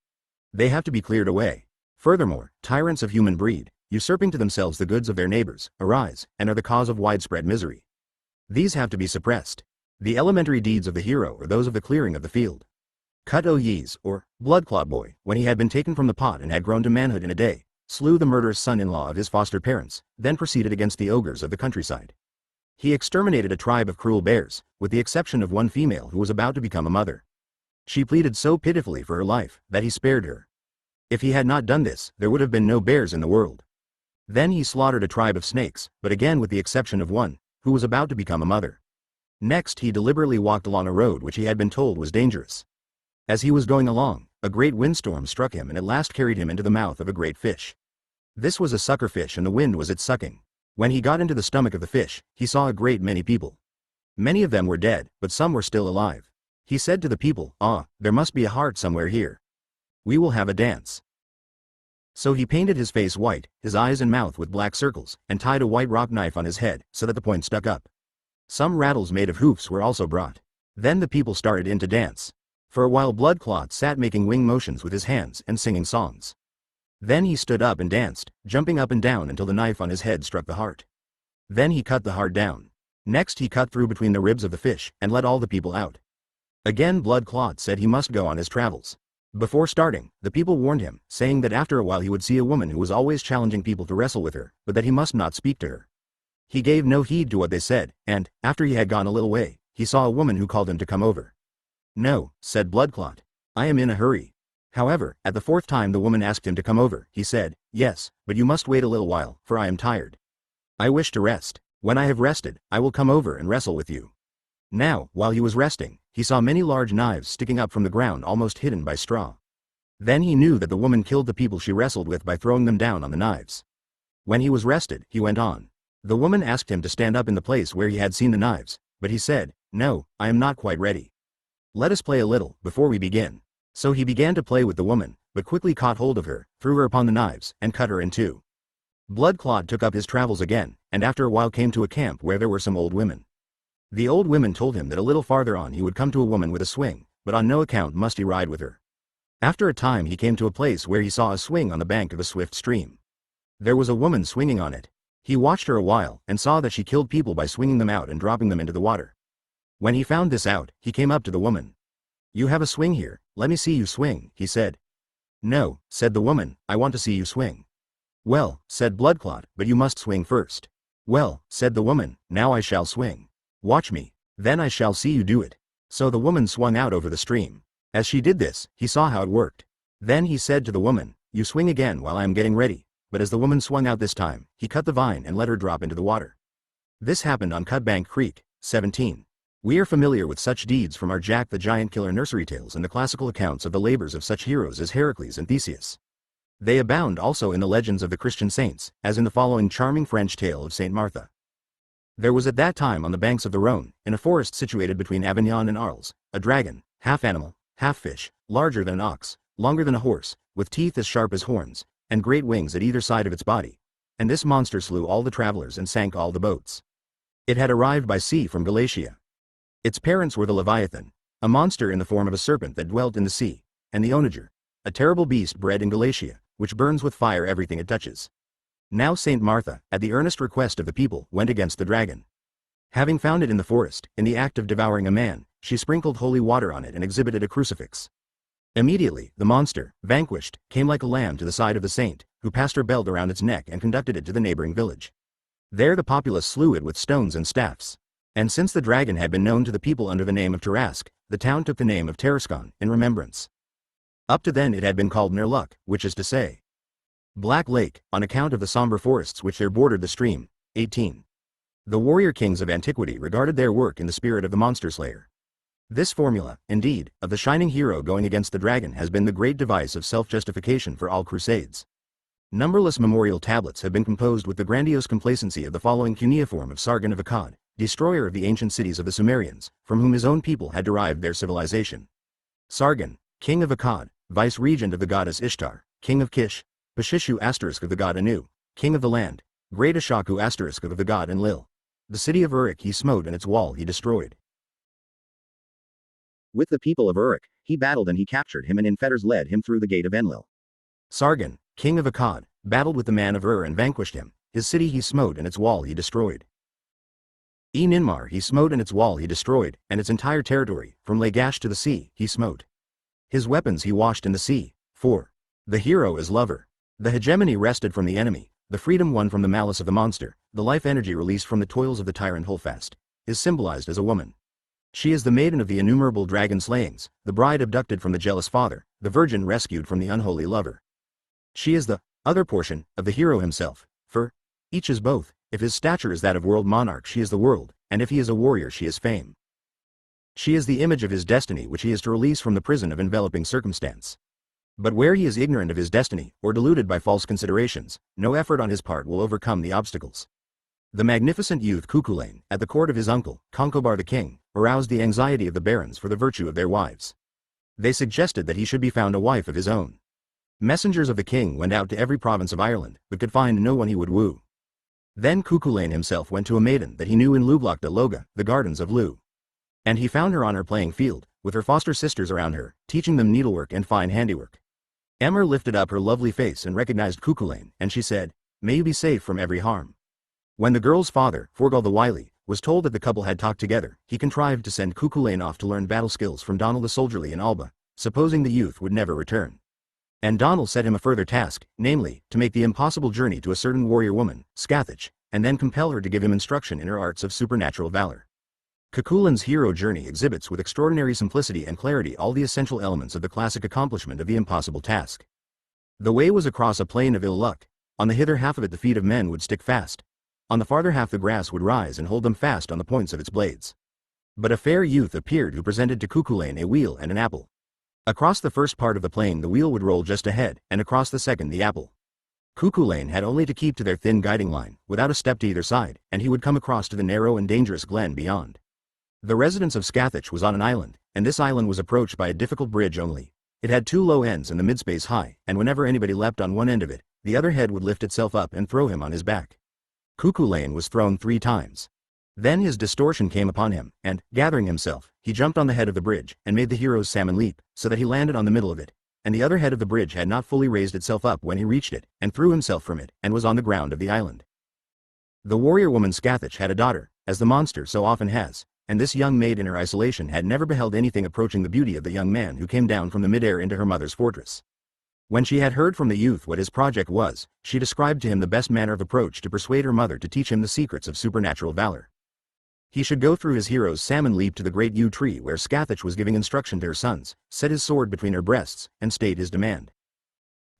They have to be cleared away. Furthermore, tyrants of human breed, usurping to themselves the goods of their neighbors, arise, and are the cause of widespread misery. These have to be suppressed. The elementary deeds of the hero are those of the clearing of the field. Kut O Yees, or Bloodclot Boy, when he had been taken from the pot and had grown to manhood in a day, slew the murderous son-in-law of his foster parents, then proceeded against the ogres of the countryside. He exterminated a tribe of cruel bears, with the exception of one female who was about to become a mother. She pleaded so pitifully for her life, that he spared her. If he had not done this, there would have been no bears in the world. Then he slaughtered a tribe of snakes, but again with the exception of one, who was about to become a mother. Next he deliberately walked along a road which he had been told was dangerous. As he was going along, a great windstorm struck him and at last carried him into the mouth of a great fish. This was a sucker fish and the wind was its sucking. When he got into the stomach of the fish, he saw a great many people. Many of them were dead, but some were still alive. He said to the people, "Ah, there must be a heart somewhere here. We will have a dance." So he painted his face white, his eyes and mouth with black circles, and tied a white rock knife on his head, so that the point stuck up. Some rattles made of hoofs were also brought. Then the people started in to dance. For a while Bloodclot sat making wing motions with his hands and singing songs. Then he stood up and danced, jumping up and down until the knife on his head struck the heart. Then he cut the heart down. Next he cut through between the ribs of the fish, and let all the people out. Again Bloodclot said he must go on his travels. Before starting, the people warned him, saying that after a while he would see a woman who was always challenging people to wrestle with her, but that he must not speak to her. He gave no heed to what they said, and, after he had gone a little way, he saw a woman who called him to come over. "No," said Bloodclot. I am in a hurry. However, at the fourth time the woman asked him to come over, he said, yes, but you must wait a little while, for I am tired. I wish to rest. When I have rested, I will come over and wrestle with you. Now, while he was resting, he saw many large knives sticking up from the ground almost hidden by straw. Then he knew that the woman killed the people she wrestled with by throwing them down on the knives. When he was rested, he went on. The woman asked him to stand up in the place where he had seen the knives, but he said, no, I am not quite ready. Let us play a little, before we begin. So he began to play with the woman, but quickly caught hold of her, threw her upon the knives, and cut her in two. Blood-Clot took up his travels again, and after a while came to a camp where there were some old women. The old women told him that a little farther on he would come to a woman with a swing, but on no account must he ride with her. After a time he came to a place where he saw a swing on the bank of a swift stream. There was a woman swinging on it. He watched her a while, and saw that she killed people by swinging them out and dropping them into the water. When he found this out, he came up to the woman. You have a swing here, let me see you swing, he said. No, said the woman, I want to see you swing. Well, said Blood-Clot, but you must swing first. Well, said the woman, now I shall swing. Watch me, then I shall see you do it. So the woman swung out over the stream. As she did this, he saw how it worked. Then he said to the woman, you swing again while I am getting ready. But as the woman swung out this time, he cut the vine and let her drop into the water. This happened on Cutbank Creek, 17. We are familiar with such deeds from our Jack the Giant Killer nursery tales and the classical accounts of the labors of such heroes as Heracles and Theseus. They abound also in the legends of the Christian saints, as in the following charming French tale of Saint Martha. There was at that time on the banks of the Rhône, in a forest situated between Avignon and Arles, a dragon, half animal, half fish, larger than an ox, longer than a horse, with teeth as sharp as horns, and great wings at either side of its body. And this monster slew all the travelers and sank all the boats. It had arrived by sea from Galatia. Its parents were the Leviathan, a monster in the form of a serpent that dwelt in the sea, and the onager, a terrible beast bred in Galatia, which burns with fire everything it touches. Now Saint Martha, at the earnest request of the people, went against the dragon. Having found it in the forest, in the act of devouring a man, she sprinkled holy water on it and exhibited a crucifix. Immediately, the monster, vanquished, came like a lamb to the side of the saint, who passed her belt around its neck and conducted it to the neighboring village. There the populace slew it with stones and staffs. And since the dragon had been known to the people under the name of Tarasque, the town took the name of Tarascon, in remembrance. Up to then it had been called Nerluck, which is to say, Black Lake, on account of the somber forests which there bordered the stream. 18. The warrior kings of antiquity regarded their work in the spirit of the monster slayer. This formula, indeed, of the shining hero going against the dragon has been the great device of self-justification for all crusades. Numberless memorial tablets have been composed with the grandiose complacency of the following cuneiform of Sargon of Akkad, destroyer of the ancient cities of the Sumerians, from whom his own people had derived their civilization. Sargon, king of Akkad, vice-regent of the goddess Ishtar, king of Kish, Pashishu * of the god Anu, king of the land, great Ashaku * of the god Enlil. The city of Uruk he smote and its wall he destroyed. With the people of Uruk, he battled and he captured him and in fetters led him through the gate of Enlil. Sargon, king of Akkad, battled with the man of Ur and vanquished him, his city he smote and its wall he destroyed. Ninmar he smote and its wall he destroyed, and its entire territory, from Lagash to the sea, he smote. His weapons he washed in the sea. 4. The hero is lover. The hegemony wrested from the enemy, the freedom won from the malice of the monster, the life energy released from the toils of the tyrant Holdfast, is symbolized as a woman. She is the maiden of the innumerable dragon slayings, the bride abducted from the jealous father, the virgin rescued from the unholy lover. She is the other portion of the hero himself, for each is both. If his stature is that of world monarch she is the world, and if he is a warrior she is fame. She is the image of his destiny which he is to release from the prison of enveloping circumstance. But where he is ignorant of his destiny, or deluded by false considerations, no effort on his part will overcome the obstacles. The magnificent youth Cuculain, at the court of his uncle, Concobar the king, aroused the anxiety of the barons for the virtue of their wives. They suggested that he should be found a wife of his own. Messengers of the king went out to every province of Ireland, but could find no one he would woo. Then Cuculain himself went to a maiden that he knew in Lublac de Loga, the gardens of Lu. And he found her on her playing field, with her foster sisters around her, teaching them needlework and fine handiwork. Emer lifted up her lovely face and recognized Cuculain, and she said, "May you be safe from every harm." When the girl's father, Forgal the Wily, was told that the couple had talked together, he contrived to send Cuculain off to learn battle skills from Donald the Soldierly in Alba, supposing the youth would never return. And Donald set him a further task, namely, to make the impossible journey to a certain warrior woman, Scathach, and then compel her to give him instruction in her arts of supernatural valor. Cuchulain's hero journey exhibits with extraordinary simplicity and clarity all the essential elements of the classic accomplishment of the impossible task. The way was across a plain of ill luck. On the hither half of it the feet of men would stick fast. On the farther half the grass would rise and hold them fast on the points of its blades. But a fair youth appeared who presented to Cuchulain a wheel and an apple. Across the first part of the plain the wheel would roll just ahead, and across the second the apple. Cuchulain had only to keep to their thin guiding line, without a step to either side, and he would come across to the narrow and dangerous glen beyond. The residence of Scathach was on an island, and this island was approached by a difficult bridge only. It had two low ends and the midspace high, and whenever anybody leapt on one end of it, the other head would lift itself up and throw him on his back. Cuchulain was thrown 3 times. Then his distortion came upon him, and, gathering himself, he jumped on the head of the bridge, and made the hero's salmon leap, so that he landed on the middle of it, and the other head of the bridge had not fully raised itself up when he reached it, and threw himself from it, and was on the ground of the island. The warrior woman Scathach had a daughter, as the monster so often has, and this young maid in her isolation had never beheld anything approaching the beauty of the young man who came down from the mid-air into her mother's fortress. When she had heard from the youth what his project was, she described to him the best manner of approach to persuade her mother to teach him the secrets of supernatural valor. He should go through his hero's salmon leap to the great yew tree where Scathach was giving instruction to her sons, set his sword between her breasts, and state his demand.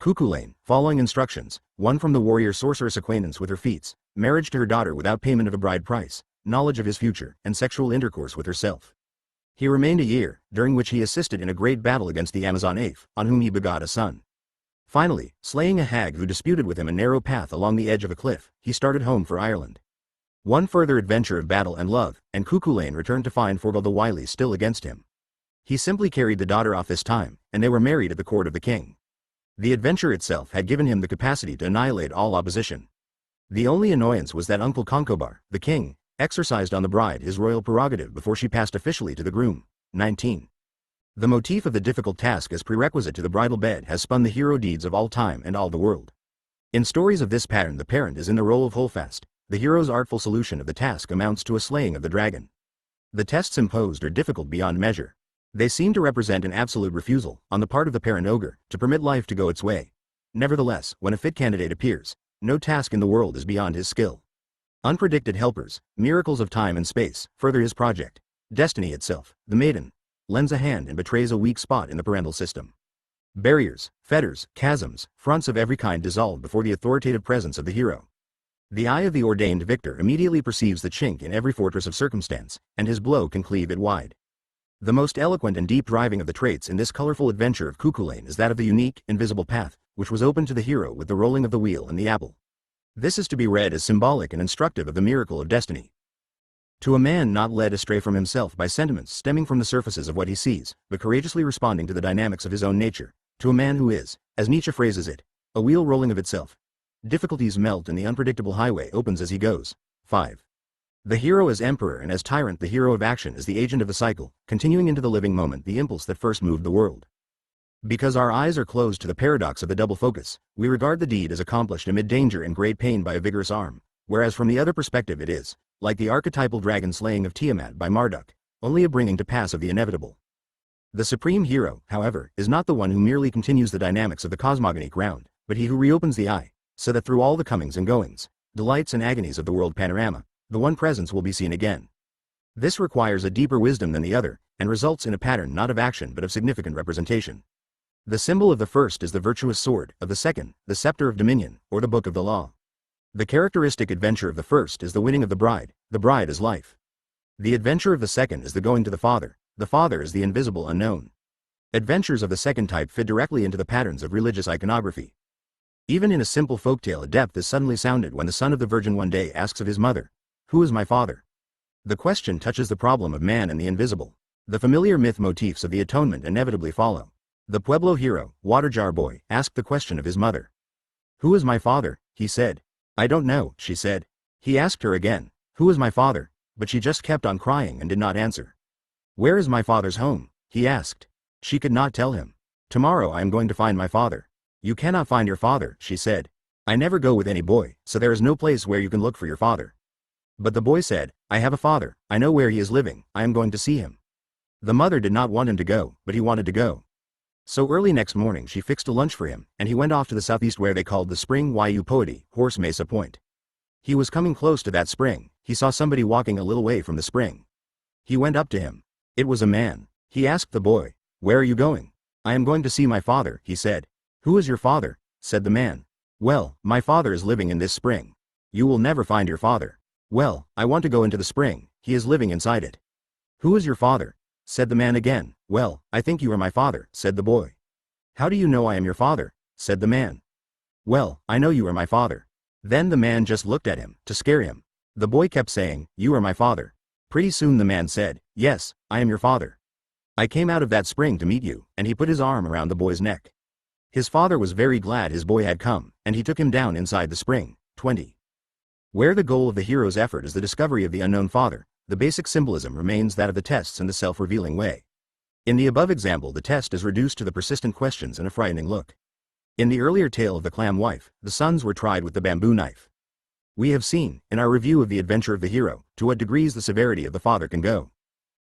Cuchulain, following instructions, won from the warrior sorceress acquaintance with her feats, marriage to her daughter without payment of a bride price, knowledge of his future, and sexual intercourse with herself. He remained a year, during which he assisted in a great battle against the Amazon Aif, on whom he begot a son. Finally, slaying a hag who disputed with him a narrow path along the edge of a cliff, he started home for Ireland. One further adventure of battle and love, and Cuchulain returned to find Forgal the Wily still against him. He simply carried the daughter off this time, and they were married at the court of the king. The adventure itself had given him the capacity to annihilate all opposition. The only annoyance was that Uncle Concobar, the king, exercised on the bride his royal prerogative before she passed officially to the groom. 19. The motif of the difficult task as prerequisite to the bridal bed has spun the hero deeds of all time and all the world. In stories of this pattern the parent is in the role of holdfast. The hero's artful solution of the task amounts to a slaying of the dragon. The tests imposed are difficult beyond measure. They seem to represent an absolute refusal, on the part of the parent ogre, to permit life to go its way. Nevertheless, when a fit candidate appears, no task in the world is beyond his skill. Unpredicted helpers, miracles of time and space, further his project. Destiny itself, the maiden, lends a hand and betrays a weak spot in the parental system. Barriers, fetters, chasms, fronts of every kind dissolve before the authoritative presence of the hero. The eye of the ordained victor immediately perceives the chink in every fortress of circumstance, and his blow can cleave it wide. The most eloquent and deep driving of the traits in this colorful adventure of Cuchulain is that of the unique, invisible path, which was opened to the hero with the rolling of the wheel and the apple. This is to be read as symbolic and instructive of the miracle of destiny. To a man not led astray from himself by sentiments stemming from the surfaces of what he sees, but courageously responding to the dynamics of his own nature, to a man who is, as Nietzsche phrases it, a wheel rolling of itself. Difficulties melt and the unpredictable highway opens as he goes. 5. The hero as emperor and as tyrant the hero of action is the agent of the cycle, continuing into the living moment the impulse that first moved the world. Because our eyes are closed to the paradox of the double focus, we regard the deed as accomplished amid danger and great pain by a vigorous arm, whereas from the other perspective it is, like the archetypal dragon slaying of Tiamat by Marduk, only a bringing to pass of the inevitable. The supreme hero, however, is not the one who merely continues the dynamics of the cosmogonic round, but he who reopens the eye, so that through all the comings and goings, delights and agonies of the world panorama, the one presence will be seen again. This requires a deeper wisdom than the other, and results in a pattern not of action but of significant representation. The symbol of the first is the virtuous sword, of the second, the scepter of dominion, or the book of the law. The characteristic adventure of the first is the winning of the bride is life. The adventure of the second is the going to the father is the invisible unknown. Adventures of the second type fit directly into the patterns of religious iconography. Even in a simple folktale a depth is suddenly sounded when the son of the Virgin one day asks of his mother, "Who is my father?" The question touches the problem of man and the invisible. The familiar myth motifs of the atonement inevitably follow. The Pueblo hero, Waterjar Boy, asked the question of his mother. "Who is my father?" he said. "I don't know," she said. He asked her again, "Who is my father?" but she just kept on crying and did not answer. "Where is my father's home?" he asked. She could not tell him. "Tomorrow I am going to find my father." "You cannot find your father," she said. "I never go with any boy, so there is no place where you can look for your father." But the boy said, "I have a father, I know where he is living, I am going to see him." The mother did not want him to go, but he wanted to go. So early next morning she fixed a lunch for him, and he went off to the southeast where they called the spring Yu Poeti, Horse Mesa Point. He was coming close to that spring, he saw somebody walking a little way from the spring. He went up to him. It was a man. He asked the boy, "Where are you going?" "I am going to see my father," he said. "Who is your father?" said the man. "Well, my father is living in this spring." "You will never find your father." "Well, I want to go into the spring, he is living inside it." "Who is your father?" said the man again. "Well, I think you are my father," said the boy. "How do you know I am your father?" said the man. "Well, I know you are my father." Then the man just looked at him, to scare him. The boy kept saying, "You are my father." Pretty soon the man said, "Yes, I am your father. I came out of that spring to meet you," and he put his arm around the boy's neck. His father was very glad his boy had come, and he took him down inside the spring. 20. Where the goal of the hero's effort is the discovery of the unknown father, the basic symbolism remains that of the tests and the self-revealing way. In the above example, the test is reduced to the persistent questions and a frightening look. In the earlier tale of the clam wife, the sons were tried with the bamboo knife. We have seen, in our review of the adventure of the hero, to what degrees the severity of the father can go.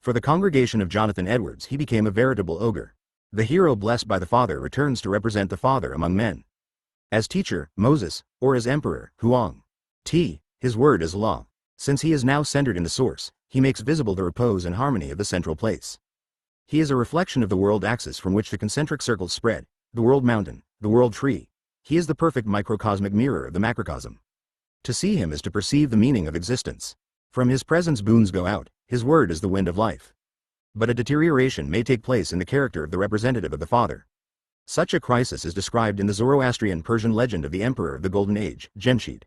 For the congregation of Jonathan Edwards, he became a veritable ogre. The hero blessed by the father returns to represent the father among men. As teacher, Moses, or as emperor, Huang. His word is law. Since he is now centered in the source, he makes visible the repose and harmony of the central place. He is a reflection of the world axis from which the concentric circles spread, the world mountain, the world tree. He is the perfect microcosmic mirror of the macrocosm. To see him is to perceive the meaning of existence. From his presence boons go out, his word is the wind of life. But a deterioration may take place in the character of the representative of the father. Such a crisis is described in the Zoroastrian Persian legend of the emperor of the Golden Age, Jemshid.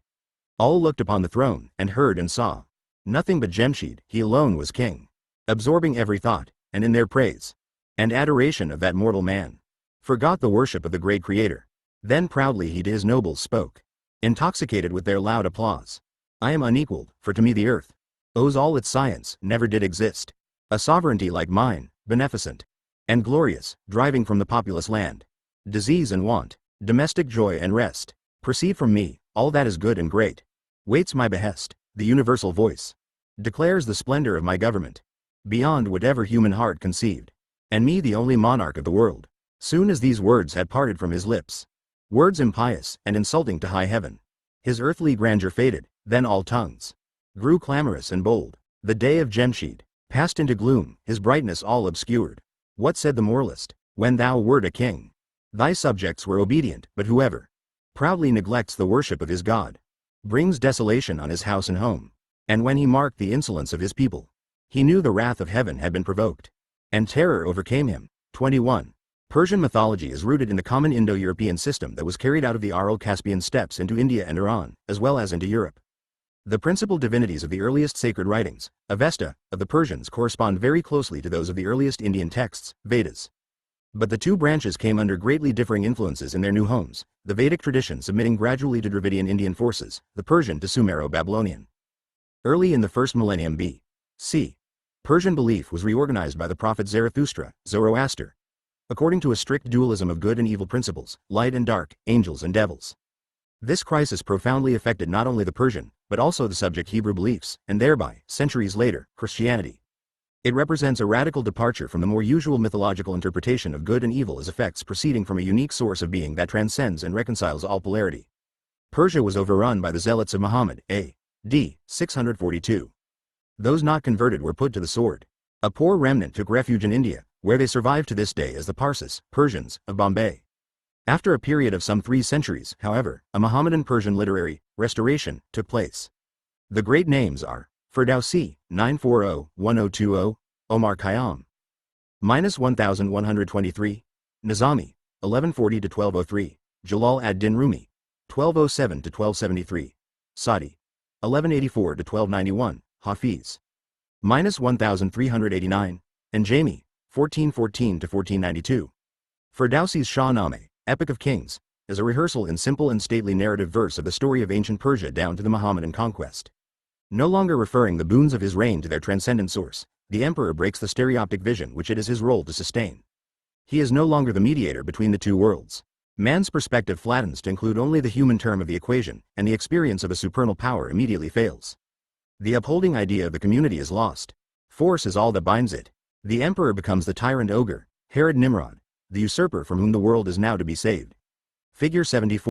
All looked upon the throne, and heard and saw. Nothing but Jemshid, he alone was king. Absorbing every thought, and in their praise and adoration of that mortal man, forgot the worship of the great creator. Then proudly he to his nobles spoke, intoxicated with their loud applause. "I am unequaled, for to me the earth owes all its science, never did exist a sovereignty like mine, beneficent and glorious, driving from the populous land disease and want, domestic joy and rest. Proceed from me, all that is good and great. Waits my behest, the universal voice declares the splendor of my government, beyond whatever human heart conceived, and me the only monarch of the world." Soon as these words had parted from his lips, words impious and insulting to high heaven, his earthly grandeur faded, then all tongues grew clamorous and bold. The day of Jemshid passed into gloom, his brightness all obscured. What said the moralist? "When thou wert a king, thy subjects were obedient, but whoever proudly neglects the worship of his God brings desolation on his house and home." And when he marked the insolence of his people, he knew the wrath of heaven had been provoked, and terror overcame him. 21. Persian mythology is rooted in the common Indo-European system that was carried out of the Aral-Caspian steppes into India and Iran, as well as into Europe. The principal divinities of the earliest sacred writings, Avesta, of the Persians correspond very closely to those of the earliest Indian texts, Vedas. But the two branches came under greatly differing influences in their new homes, the Vedic tradition submitting gradually to Dravidian Indian forces, the Persian to Sumero-Babylonian. Early in the first millennium B.C., Persian belief was reorganized by the prophet Zarathustra, Zoroaster, according to a strict dualism of good and evil principles, light and dark, angels and devils. This crisis profoundly affected not only the Persian, but also the subject Hebrew beliefs, and thereby, centuries later, Christianity. It represents a radical departure from the more usual mythological interpretation of good and evil as effects proceeding from a unique source of being that transcends and reconciles all polarity. Persia was overrun by the zealots of Muhammad, a.d. 642. Those not converted were put to the sword. A poor remnant took refuge in India, where they survive to this day as the Parsis, Persians, of Bombay. After a period of some 3 centuries, however, a Mohammedan-Persian literary restoration took place. The great names are Ferdowsi, 940-1020, Omar Khayyam, -1123, Nizami, 1140-1203, Jalal ad-Din Rumi, 1207-1273, Sadi, 1184-1291, Hafiz, -1389, and Jami, 1414-1492. Ferdowsi's Shahnameh, Epic of Kings, is a rehearsal in simple and stately narrative verse of the story of ancient Persia down to the Mohammedan conquest. No longer referring the boons of his reign to their transcendent source, the emperor breaks the stereoptic vision which it is his role to sustain. He is no longer the mediator between the two worlds. Man's perspective flattens to include only the human term of the equation, and the experience of a supernal power immediately fails. The upholding idea of the community is lost. Force is all that binds it. The emperor becomes the tyrant ogre, Herod Nimrod, the usurper from whom the world is now to be saved. Figure 74.